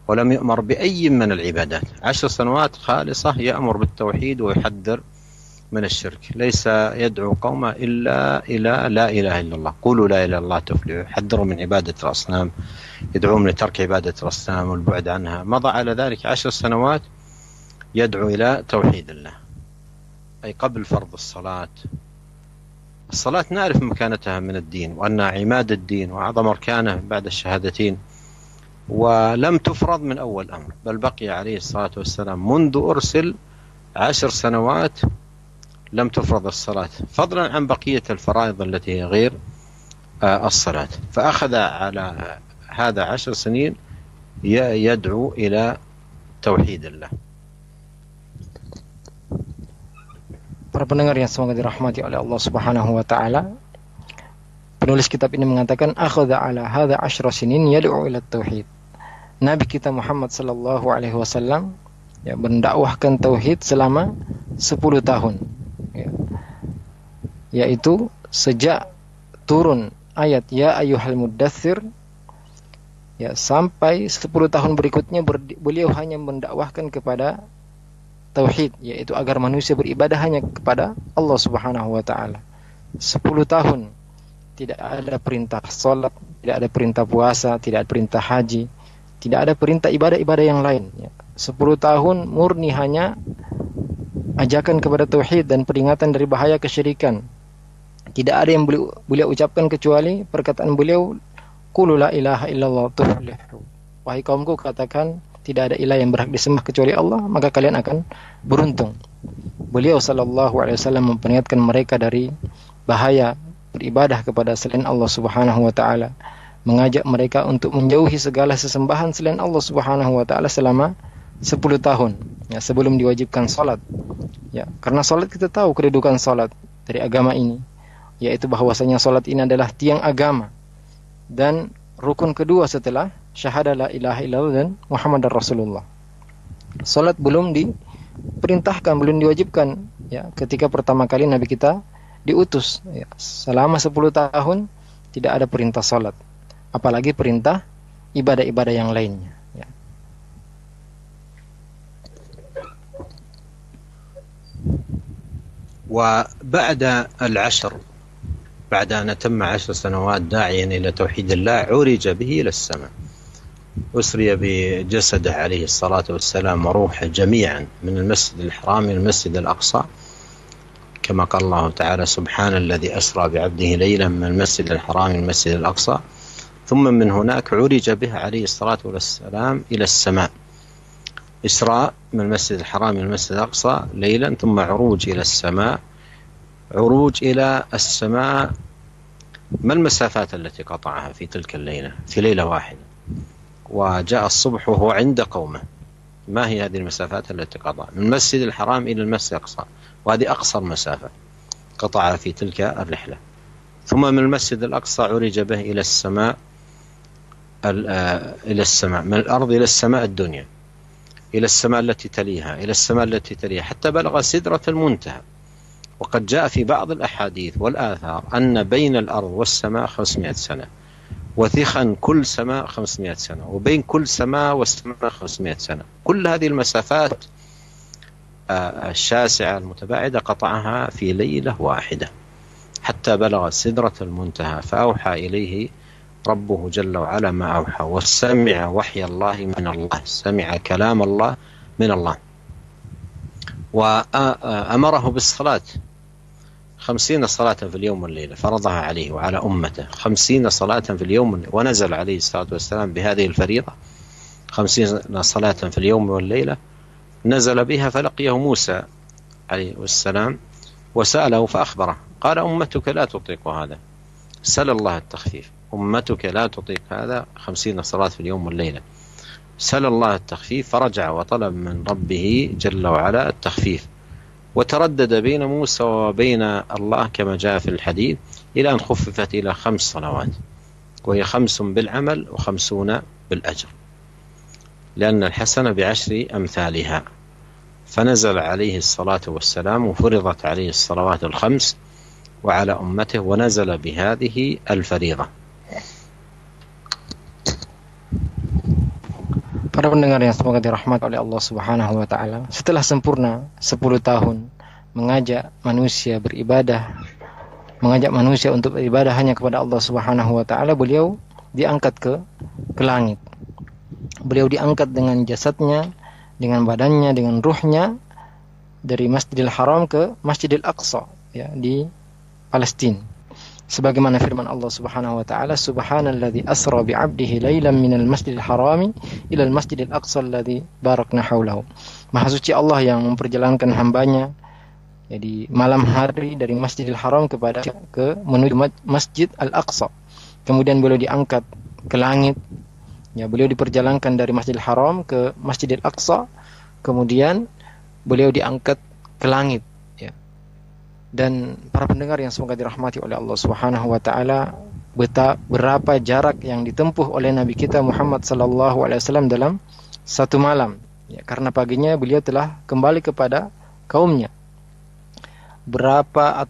A: ولم يؤمر بأي من العبادات. 10 سنوات خالصة يأمر بالتوحيد ويحذر من الشرك، ليس يدعو قومه إلا إلى لا إله إلا الله. قولوا لا إله إلا الله تفلحوا، يحذروا من عبادة الأصنام، يدعوهم لترك عبادة الأصنام والبعد عنها. مضى على ذلك 10 سنوات يدعو إلى توحيد الله، أي قبل فرض الصلاة. الصلاة نعرف مكانتها من الدين وأنها عماد الدين وأعظم أركانه بعد الشهادتين، ولم تفرض من أول أمر، بل بقي عليه الصلاة والسلام منذ أرسل 10 سنوات لم تفرض الصلاة، فضلا عن بقية الفرائض التي هي غير الصلاة. فأخذ على هذا 10 سنين يدعو إلى توحيد الله.
B: Para pendengar yang semoga dirahmati oleh Allah Subhanahu wa taala, penulis kitab ini mengatakan, akhadha ala hadha 10 sinin yad'u ila tauhid. Nabi kita Muhammad sallallahu alaihi wasallam ya mendakwahkan tauhid selama 10 tahun, ya. Yaitu sejak turun ayat ya ayyuhal muddatsir, ya, sampai 10 tahun berikutnya beliau hanya mendakwahkan kepada tauhid, yaitu agar manusia beribadah hanya kepada Allah Subhanahu wa taala. 10 tahun tidak ada perintah salat, tidak ada perintah puasa, tidak ada perintah haji, tidak ada perintah ibadah-ibadah yang lain, ya. 10 tahun murni hanya ajakan kepada tauhid dan peringatan dari bahaya kesyirikan. Tidak ada yang beliau ucapkan kecuali perkataan beliau, qul la ilaha illallah tuflihu. Wahai kaumku, katakan tidak ada ilah yang berhak disembah kecuali Allah, maka kalian akan beruntung. Beliau sallallahu alaihi wasallam memperingatkan mereka dari bahaya beribadah kepada selain Allah Subhanahu wa taala, mengajak mereka untuk menjauhi segala sesembahan selain Allah Subhanahu wa taala selama 10 tahun, ya, sebelum diwajibkan salat. Ya, karena salat kita tahu kedudukan salat dari agama ini, yaitu bahwasanya salat ini adalah tiang agama dan rukun kedua setelah syahadah la ilaha illallah dan Muhammadar Rasulullah. Salat belum diperintahkan, belum diwajibkan, ya, ketika pertama kali Nabi kita diutus, ya. Selama 10 tahun tidak ada perintah salat. apalagi perintah ibadah-ibadah yang lainnya. Ya.
A: وبعد العشر بعد أن تم 10 سنوات داعيا إلى توحيد الله عرج به إلى السماء، أسري بجسده عليه الصلاة والسلام وروحه جميعا من المسجد الحرام إلى المسجد الأقصى، كما قال الله تعالى: سبحان الذي أسرى بعبده ليلا من المسجد الحرام إلى المسجد الأقصى، ثم من هناك عرج به عليه الصلاة والسلام إلى السماء. إسراء من المسجد الحرام إلى المسجد الأقصى ليلا، ثم عروج إلى السماء. عروج إلى السماء، ما المسافات التي قطعها في تلك الليلة في ليلة واحدة؟ وجاء الصبح وهو عند قومه. ما هي هذه المسافات التي قطعها؟ من المسجد الحرام إلى المسجد الأقصى، وهذه أقصر مسافة قطعها في تلك الرحلة. ثم من المسجد الأقصى عرج به إلى السماء، إلى السماء من الأرض إلى السماء الدنيا، إلى السماء التي تليها، إلى السماء التي تليها، حتى بلغ سدرة المنتهى. وقد جاء في بعض الأحاديث والآثار أن بين الأرض والسماء 500 سنة، وثيخا كل سماء 500 سنة، وبين كل سماء والسماء 500 سنة. كل هذه المسافات الشاسعة المتباعدة قطعها في ليلة واحدة حتى بلغ سدرة المنتهى، فأوحى إليه ربه جل وعلا ما أوحى، وسمع وحي الله من الله، سمع كلام الله من الله، وأمره بالصلاة 50 صلاة في اليوم والليلة، فرضها عليه وعلى أمته 50 صلاة في اليوم والليلة. ونزل عليه الصلاة والسلام بهذه الفريضة 50 صلاة في اليوم والليلة، نزل بها فلقيه موسى عليه السلام وسأله فأخبره، قال: أمتك لا تطيق هذا، سل الله التخفيف. أمتك لا تطيق هذا 50 صلاة في اليوم والليلة، سل الله التخفيف. فرجع وطلب من ربه جل وعلا التخفيف، وتردد بين موسى وبين الله كما جاء في الحديث، إلى أن خففت إلى 5 صلوات، وهي 5 بالعمل و50 بالأجر، لأن الحسنة ب10 أمثالها. فنزل عليه الصلاة والسلام وفرضت عليه الصلوات ال5 وعلى أمته، ونزل بهذه الفريضة.
B: Para pendengar yang semoga dirahmati oleh Allah Subhanahu wa taala, setelah sempurna 10 tahun mengajak manusia beribadah, mengajak manusia untuk beribadah hanya kepada Allah Subhanahu wa taala, beliau diangkat ke langit. Beliau diangkat dengan jasadnya, dengan badannya, dengan ruhnya dari Masjidil Haram ke Masjidil Aqsa, ya, di Palestina. Sebagaimana firman Allah Subhanahu wa taala, subhanalladzi asra bi 'abdihi lailan minal masjidil harami ilal masjidil aqsa alladzi barakna haulahu. Maha suci Allah yang memperjalankan hambanya, ya, di malam hari dari Masjidil Haram menuju Masjid Al-Aqsa. Kemudian beliau diangkat ke langit, ya, beliau diperjalankan dari Masjidil Haram ke Masjidil Aqsa, kemudian beliau diangkat ke langit. Dan para pendengar yang semoga dirahmati oleh Allah Subhanahu wa taala, berapa jarak yang ditempuh oleh Nabi kita Muhammad sallallahu alaihi wasallam dalam satu malam, ya, karena paginya beliau telah kembali kepada kaumnya. Berapa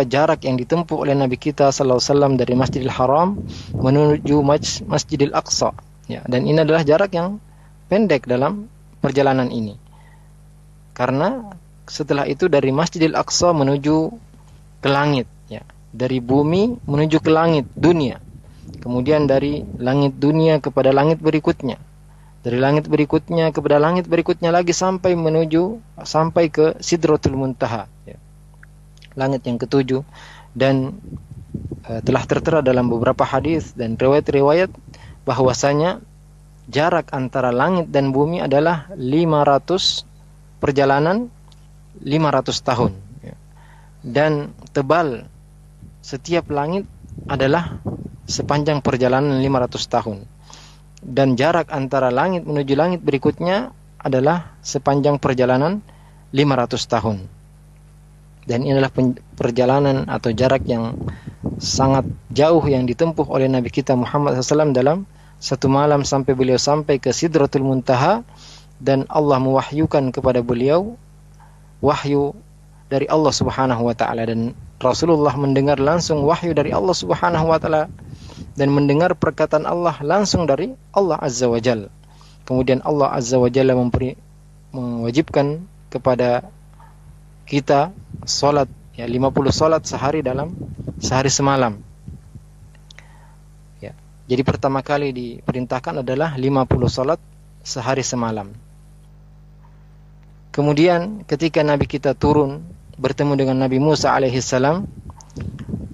B: jarak yang ditempuh oleh Nabi kita sallallahu alaihi wasallam dari Masjidil Haram menuju Masjidil Aqsa, ya, dan ini adalah jarak yang pendek dalam perjalanan ini. Karena setelah itu dari Masjidil Aqsa menuju ke langit, ya, dari bumi menuju ke langit dunia, kemudian dari langit dunia kepada langit berikutnya, dari langit berikutnya kepada langit berikutnya lagi, sampai ke Sidratul Muntaha, ya, langit yang ke-7. Dan telah tertera dalam beberapa hadis dan riwayat-riwayat bahwasanya jarak antara langit dan bumi adalah 500 perjalanan 500 tahun, ya. Dan tebal setiap langit adalah sepanjang perjalanan 500 tahun, dan jarak antara langit menuju langit berikutnya adalah sepanjang perjalanan 500 tahun. Dan ini adalah perjalanan atau jarak yang sangat jauh yang ditempuh oleh Nabi kita Muhammad SAW dalam satu malam, sampai beliau sampai ke Sidratul Muntaha, dan Allah mewahyukan kepada beliau wahyu dari Allah Subhanahu wa taala, dan Rasulullah mendengar langsung wahyu dari Allah Subhanahu wa taala dan mendengar perkataan Allah langsung dari Allah Azza wa Jalla. Kemudian Allah Azza wa Jalla mewajibkan kepada kita salat 50 salat sehari semalam. Ya. Jadi pertama kali diperintahkan adalah 50 salat sehari semalam. Kemudian ketika Nabi kita turun bertemu dengan Nabi Musa alaihissalam,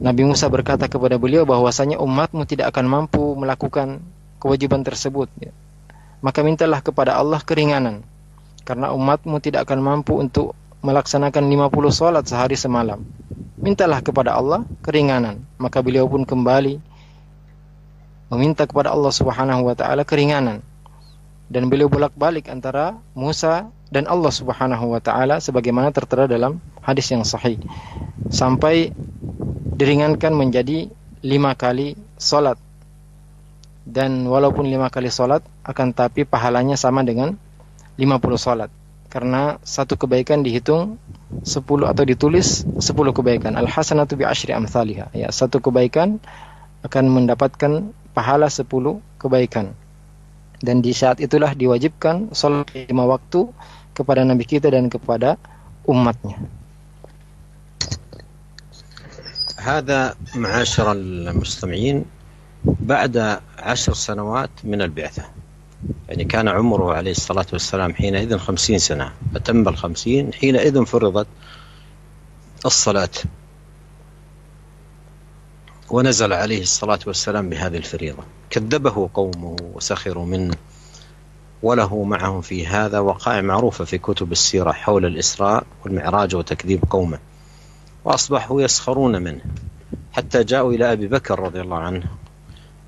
B: Nabi Musa berkata kepada beliau bahwasanya umatmu tidak akan mampu melakukan kewajiban tersebut. Ya. Maka mintalah kepada Allah keringanan, karena umatmu tidak akan mampu untuk melaksanakan 50 salat sehari semalam. Mintalah kepada Allah keringanan. Maka beliau pun kembali meminta kepada Allah Subhanahu wa taala keringanan. Dan beliau bolak-balik antara Musa dan Allah Subhanahu wa taala sebagaimana tertera dalam hadis yang sahih, sampai diringankan menjadi 5 kali salat. Dan walaupun 5 kali salat, akan tapi pahalanya sama dengan 50 salat. Karena satu kebaikan dihitung 10 atau ditulis 10 kebaikan. Al-hasanatu bi asyri amsalihha. Ya, satu kebaikan akan mendapatkan pahala 10 kebaikan. Dan di saat itulah diwajibkan salat 5 waktu kepada Nabi kita dan kepada umatnya.
A: هذا معاشر المستمعين بعد 10 سنوات من البعثة، يعني كان عمره عليه الصلاة والسلام حينئذ 50 سنة، أتم 50 حينئذ فرضت الصلاة ونزل عليه الصلاة والسلام بهذه الفريضة. كذبه قومه وسخروا منه، وله معهم في هذا وقائع معروفة في كتب السيرة حول الإسراء والمعراج وتكذيب قومه، وأصبحوا يسخرون منه حتى جاءوا إلى أبي بكر رضي الله عنه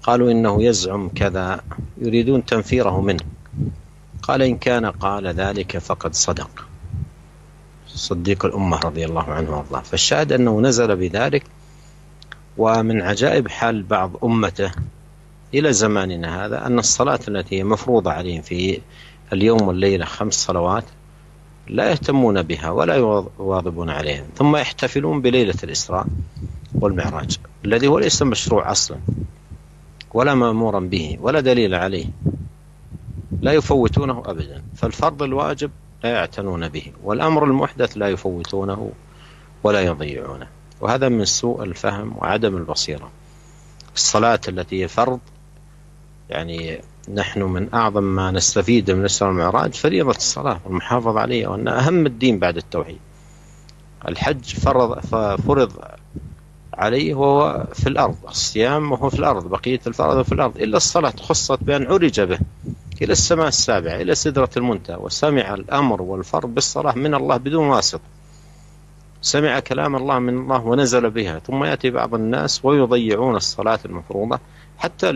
A: قالوا إنه يزعم كذا، يريدون تنفيره منه. قال إن كان قال ذلك فقد صدق، صديق الأمة رضي الله عنه وارضاه. فالشاهد أنه نزل بذلك. ومن عجائب حال بعض أمته إلى زماننا هذا أن الصلاة التي مفروضة عليهم في اليوم والليلة 5 صلوات لا يهتمون بها ولا يواظبون عليها، ثم يحتفلون بليلة الإسراء والمعراج الذي هو ليس مشروع أصلا ولا مأمورا به ولا دليل عليه، لا يفوتونه أبدا. فالفرض الواجب لا يعتنون به، والأمر المحدث لا يفوتونه ولا يضيعونه. وهذا من سوء الفهم وعدم البصيرة. الصلاة التي هي فرض، يعني نحن من أعظم ما نستفيد من الإسراء والمعراج فريضة الصلاة والمحافظة عليها، وأن أهم الدين بعد التوحيد. الحج فرض عليه وهو في الأرض، الصيام وهو في الأرض، بقية الفرائض في الأرض، إلا الصلاة خصت بأن عرج به إلى السماء السابعة إلى سدرة المنتهى، وسمع الأمر والفرض بالصلاة من الله بدون واسطة، سمع كلام الله من الله ونزل بها. ثم يأتي بعض الناس ويضيعون الصلاة المفروضة حتى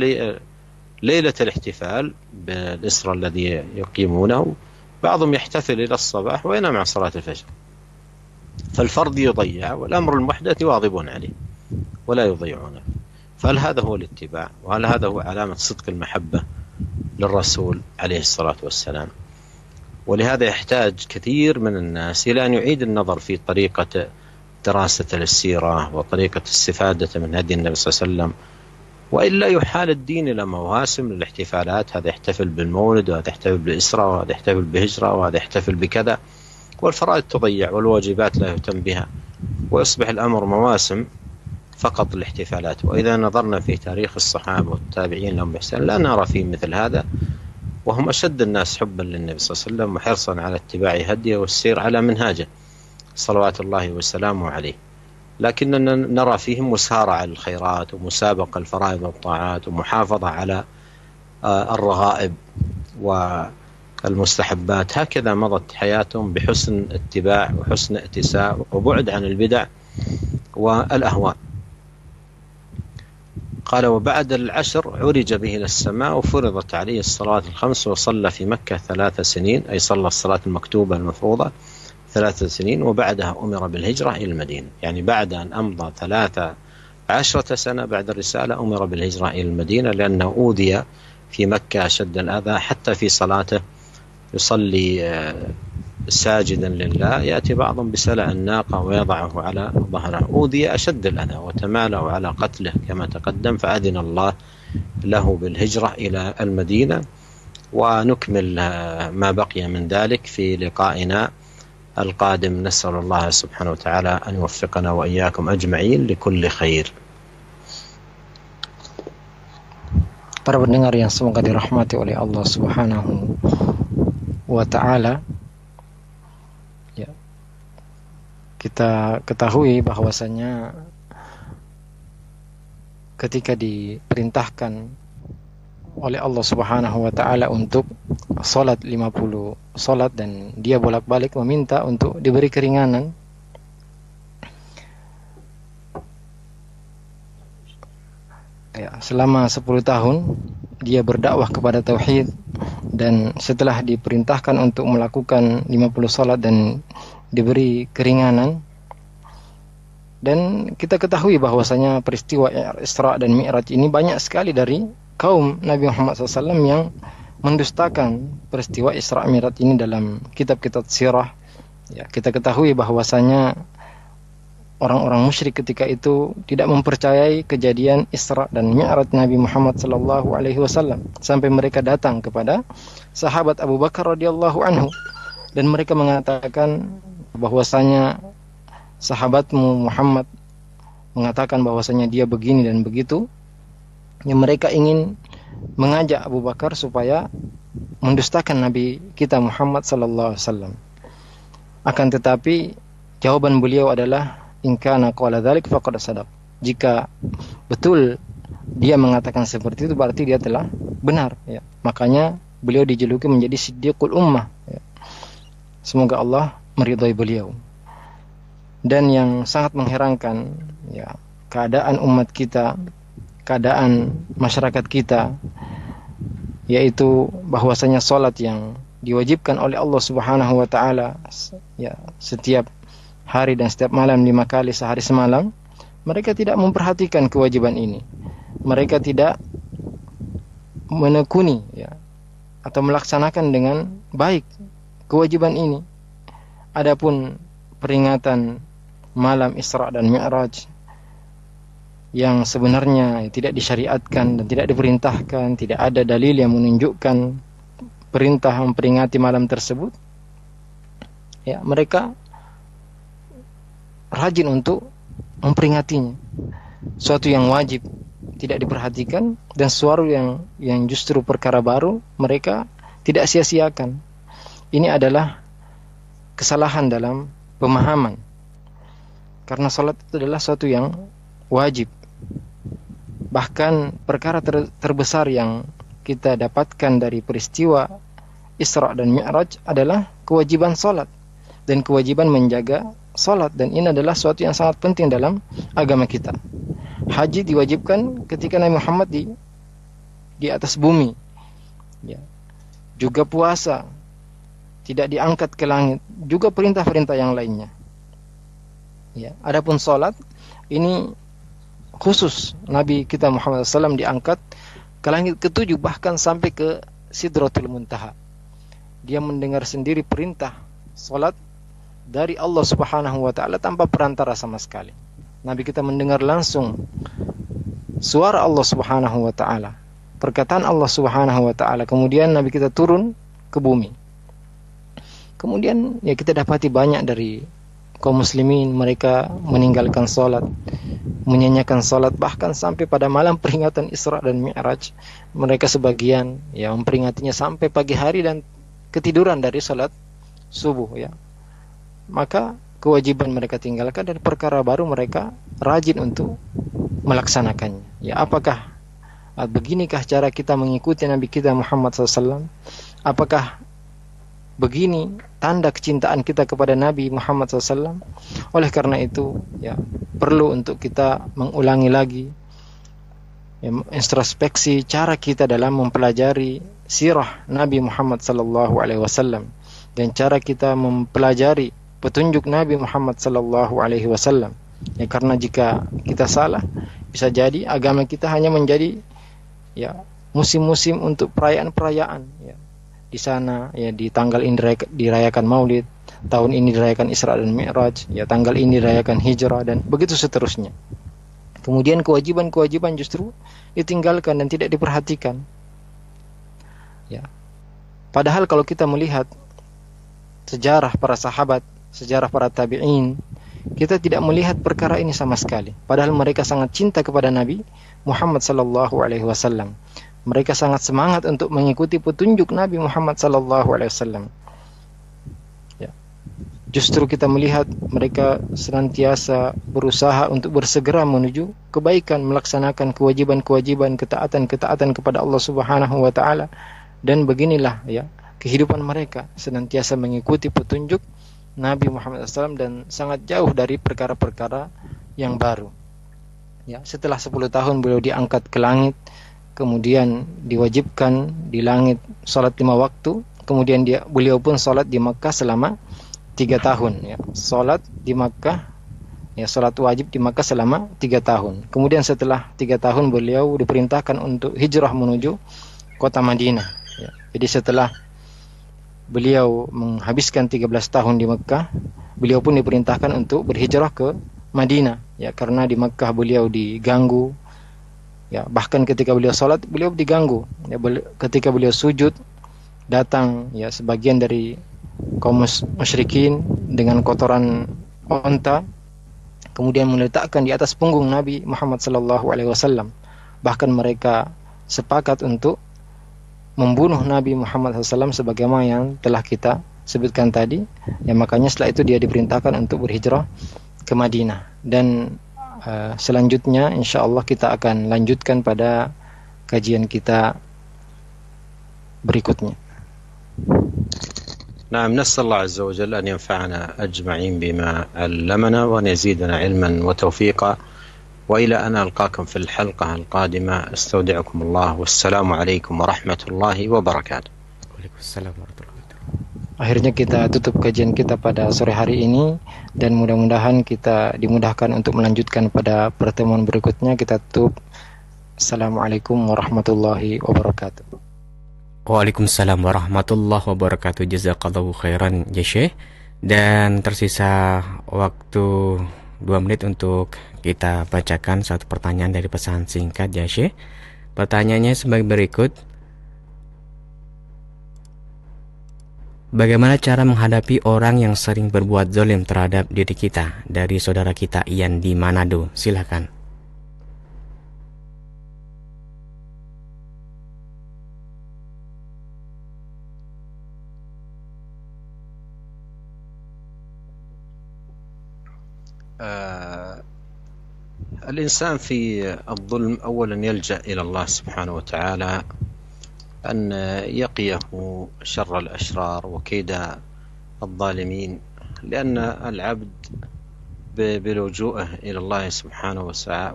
A: ليلة الاحتفال بالإسراء الذي يقيمونه. بعضهم يحتفل إلى الصباح وينام عن صلاة الفجر، فالفرض يضيع والأمر المحدث يواظبون عليه ولا يضيعونه. فهل هذا هو الاتباع؟ وهل هذا هو علامة صدق المحبة للرسول عليه الصلاة والسلام؟ ولهذا يحتاج كثير من الناس إلى أن يعيد النظر في طريقة دراسة السيرة وطريقة الاستفادة من هدي النبي صلى الله عليه وسلم، وإلا يحال الدين إلى مواسم للاحتفالات. هذا يحتفل بالمولد، وهذا يحتفل بالإسراء، وهذا يحتفل بهجرة، وهذا يحتفل بكذا، والفرائض تضيع والواجبات لا يهتم بها، ويصبح الأمر مواسم فقط الاحتفالات. وإذا نظرنا في تاريخ الصحابة والتابعين لهم بإحسان لا نرى فيه مثل هذا، وهم أشد الناس حبا للنبي صلى الله عليه وسلم وحرصا على اتباع هديه والسير على منهاجه صلوات الله وسلامه عليه. لكننا نرى فيهم مسارعة على الخيرات ومسابقة الفرائض والطاعات ومحافظة على الرغائب والمستحبات. هكذا مضت حياتهم بحسن اتباع وحسن ائتساء وبعد عن البدع والأهواء. قال وبعد 10 عرج به إلى السماء وفرضت عليه الصلاة الخمس، وصلى في مكة 3 سنين، أي صلى الصلاة المكتوبة المفروضة 3 سنين، وبعدها أمر بالهجرة إلى المدينة. يعني بعد أن أمضى 13 سنة بعد الرسالة أمر بالهجرة إلى المدينة، لأنه أوذي في مكة أشد الأذى، حتى في صلاته يصلي ساجدا لله يأتي بعضهم بسلع الناقة ويضعه على ظهره، أوذي أشد الأذى وتمالوا على قتله كما تقدم، فأذن الله له بالهجرة إلى المدينة. ونكمل ما بقي من ذلك في لقائنا القادم. نسأل الله سبحانه وتعالى أن يوفقنا وإياكم أجمعين لكل خير.
B: Para pendengar yang semoga dirahmati oleh Allah Subhanahu wa Ta'ala, ya, kita ketahui bahwasanya ketika diperintahkan oleh Allah Subhanahu wa Ta'ala untuk salat 50 salat dan dia bolak-balik meminta untuk diberi keringanan, ya, selama 10 tahun dia berdakwah kepada tauhid, dan setelah diperintahkan untuk melakukan 50 salat dan diberi keringanan. Dan kita ketahui bahwasanya peristiwa Isra dan Mi'raj ini banyak sekali dari kaum Nabi Muhammad SAW yang mendustakan peristiwa Isra Mi'raj ini dalam kitab-kitab sirah. Ya, kita ketahui bahwasanya orang-orang musyrik ketika itu tidak mempercayai kejadian Isra dan Mi'raj Nabi Muhammad SAW, sampai mereka datang kepada sahabat Abu Bakar radhiyallahu anhu dan mereka mengatakan bahwasanya sahabatmu Muhammad mengatakan bahwasanya dia begini dan begitu. Yang mereka ingin mengajak Abu Bakar supaya mendustakan Nabi kita Muhammad SAW. Akan tetapi jawaban beliau adalah, in kana qala dzalik faqad sadaq. Jika betul dia mengatakan seperti itu, berarti dia telah benar, ya. Makanya beliau dijuluki menjadi Siddiqul Ummah, ya. Semoga Allah meridhai beliau. Dan yang sangat mengherankan, ya, keadaan umat kita, keadaan masyarakat kita, yaitu bahwasanya salat yang diwajibkan oleh Allah Subhanahu wa Ta'ala, ya, setiap hari dan setiap malam 5 kali sehari semalam, mereka tidak memperhatikan kewajiban ini. Mereka tidak menekuni, ya, atau melaksanakan dengan baik kewajiban ini. Adapun peringatan malam Isra dan Mi'raj yang sebenarnya tidak disyariatkan dan tidak diperintahkan, tidak ada dalil yang menunjukkan perintah memperingati malam tersebut, ya, mereka rajin untuk memperingatinya. Suatu yang wajib tidak diperhatikan, dan suatu yang justru perkara baru mereka tidak sia-siakan. Ini adalah kesalahan dalam pemahaman, karena salat itu adalah suatu yang wajib. Bahkan perkara terbesar yang kita dapatkan dari peristiwa Isra dan Mi'raj adalah kewajiban salat dan kewajiban menjaga salat, dan ini adalah suatu yang sangat penting dalam agama kita. Haji diwajibkan ketika Nabi Muhammad di atas bumi, ya. Juga puasa tidak diangkat ke langit, juga perintah-perintah yang lainnya, ya. Adapun salat ini khusus Nabi kita Muhammad SAW diangkat ke langit ke-7, bahkan sampai ke Sidratul Muntaha. Dia mendengar sendiri perintah salat dari Allah Subhanahu wa Ta'ala tanpa perantara sama sekali. Nabi kita mendengar langsung suara Allah Subhanahu wa Ta'ala, perkataan Allah Subhanahu wa Ta'ala. Kemudian Nabi kita turun ke bumi. Kemudian, ya, kita dapati banyak dari kaum muslimin, mereka meninggalkan salat, menyanyiakan salat, bahkan sampai pada malam peringatan Isra dan Mi'raj mereka sebagian, ya, memperingatinya sampai pagi hari dan ketiduran dari salat subuh, ya. Maka kewajiban mereka tinggalkan dan perkara baru mereka rajin untuk melaksanakannya. Ya, apakah beginikah cara kita mengikuti Nabi kita Muhammad SAW? Apakah begini tanda kecintaan kita kepada Nabi Muhammad SAW? Oleh karena itu, ya, perlu untuk kita mengulangi lagi, ya, introspeksi cara kita dalam mempelajari sirah Nabi Muhammad SAW dan cara kita mempelajari petunjuk Nabi Muhammad SAW. Ya, karena jika kita salah, bisa jadi agama kita hanya menjadi, ya, musim-musim untuk perayaan-perayaan, ya. Di sana, ya, di tanggal ini dirayakan Maulid, tahun ini dirayakan Isra dan Mi'raj, ya tanggal ini dirayakan hijrah, dan begitu seterusnya. Kemudian kewajiban-kewajiban justru ditinggalkan dan tidak diperhatikan. Ya. Padahal kalau kita melihat sejarah para sahabat, sejarah para tabi'in, kita tidak melihat perkara ini sama sekali. Padahal mereka sangat cinta kepada Nabi Muhammad sallallahu alaihi wasallam. Mereka sangat semangat untuk mengikuti petunjuk Nabi Muhammad sallallahu alaihi wasallam. Ya. Justru kita melihat mereka senantiasa berusaha untuk bersegera menuju kebaikan, melaksanakan kewajiban-kewajiban, ketaatan-ketaatan kepada Allah Subhanahu wa taala. Dan beginilah ya kehidupan mereka, senantiasa mengikuti petunjuk Nabi Muhammad SAW dan sangat jauh dari perkara-perkara yang baru. Ya, setelah 10 tahun beliau diangkat ke langit, kemudian diwajibkan di langit salat 5 waktu, kemudian beliau pun salat di Makkah selama 3 tahun. Ya, salat di Makkah, ya salat wajib di Makkah selama 3 tahun. Kemudian setelah 3 tahun beliau diperintahkan untuk hijrah menuju kota Madinah. Ya, jadi setelah beliau menghabiskan 13 tahun di Mekah, beliau pun diperintahkan untuk berhijrah ke Madinah, ya karena di Mekah beliau diganggu, ya bahkan ketika beliau salat beliau diganggu, ya ketika beliau sujud datang ya sebagian dari kaum musyrikin dengan kotoran onta, kemudian meletakkan di atas punggung Nabi Muhammad sallallahu alaihi wasallam. Bahkan mereka sepakat untuk membunuh Nabi Muhammad SAW sebagaimana yang telah kita sebutkan tadi. Ya makanya setelah itu dia diperintahkan untuk berhijrah ke Madinah. Dan selanjutnya insyaallah kita akan lanjutkan pada kajian kita berikutnya.
A: نعم نسأل الله عز وجل أن ينفعنا أجمعين بما علمنا وأن يزيدنا علما وتوفيقا وإلى أن ألقاكم في الحلقة القادمة استودعكم الله والسلام عليكم ورحمة الله وبركاته.
B: Waalaikumsalam warahmatullahi wabarakatuh. Akhirnya kita tutup kajian kita pada sore hari ini dan mudah-mudahan kita dimudahkan untuk melanjutkan pada pertemuan berikutnya. Kita tutup. Assalamualaikum warahmatullahi wabarakatuh.
C: Waalaikumsalam warahmatullahi wabarakatuh. Jazakallahu khairan ya Syekh. Dan tersisa waktu 2 menit untuk kita bacakan satu pertanyaan dari pesan singkat ya Syekh. Pertanyaannya sebagai berikut. Bagaimana cara menghadapi orang yang sering berbuat zalim terhadap diri kita? Dari saudara kita Ian di Manado. Silakan.
A: الإنسان في الظلم أولا يلجأ إلى الله سبحانه وتعالى أن يقيه شر الأشرار وكيد الظالمين، لأن العبد بلجوءه إلى الله سبحانه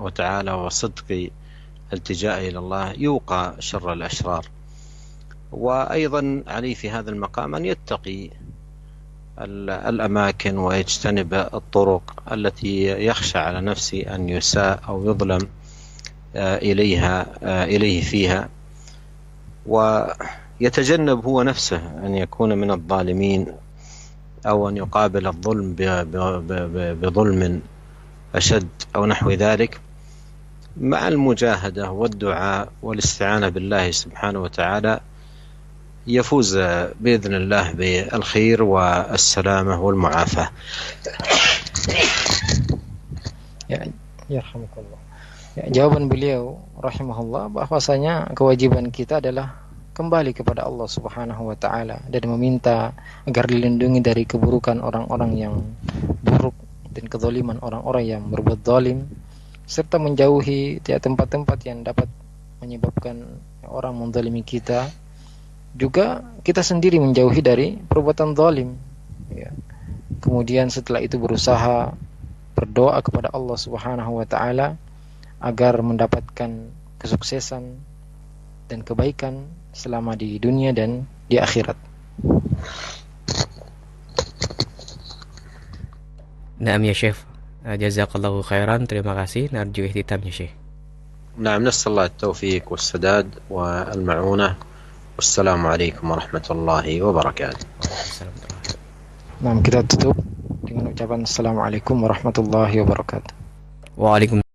A: وتعالى وصدق التجائه إلى الله يوقى شر الأشرار. وأيضا عليه في هذا المقام أن يتقي الأماكن ويجتنب الطرق التي يخشى على نفسه أن يساء أو يظلم إليه فيها، ويتجنب هو نفسه أن يكون من الظالمين أو أن يقابل الظلم بظلم أشد أو نحو ذلك، مع المجاهدة والدعاء والاستعانة بالله سبحانه وتعالى يفوز بإذن الله بالخير والسلامة والمعافاة.
B: Ya, yarhamukallah. Ya, jawaban beliau rahimahullah bahwasanya kewajiban kita adalah kembali kepada Allah Subhanahu wa taala dan meminta agar dilindungi dari keburukan orang-orang yang buruk dan kezaliman orang-orang yang berbuat zalim, serta menjauhi tempat-tempat yang dapat menyebabkan orang menzalimi kita. Juga kita sendiri menjauhi dari perbuatan zalim, ya. Kemudian setelah itu berusaha berdoa kepada Allah Subhanahu wa taala agar mendapatkan kesuksesan dan kebaikan selama di dunia dan di akhirat.
C: Naam ya Syekh. Jazakallahu khairan. Terima kasih. Narju ihtitamnya Syekh.
A: نعم نسأل الله التوفيق والسداد والمعونة والسلام عليكم ورحمة الله وبركاته.
B: Nah, kita tutup dengan ucapan Assalamualaikum warahmatullahi wabarakatuh.
C: Waalaikumsalam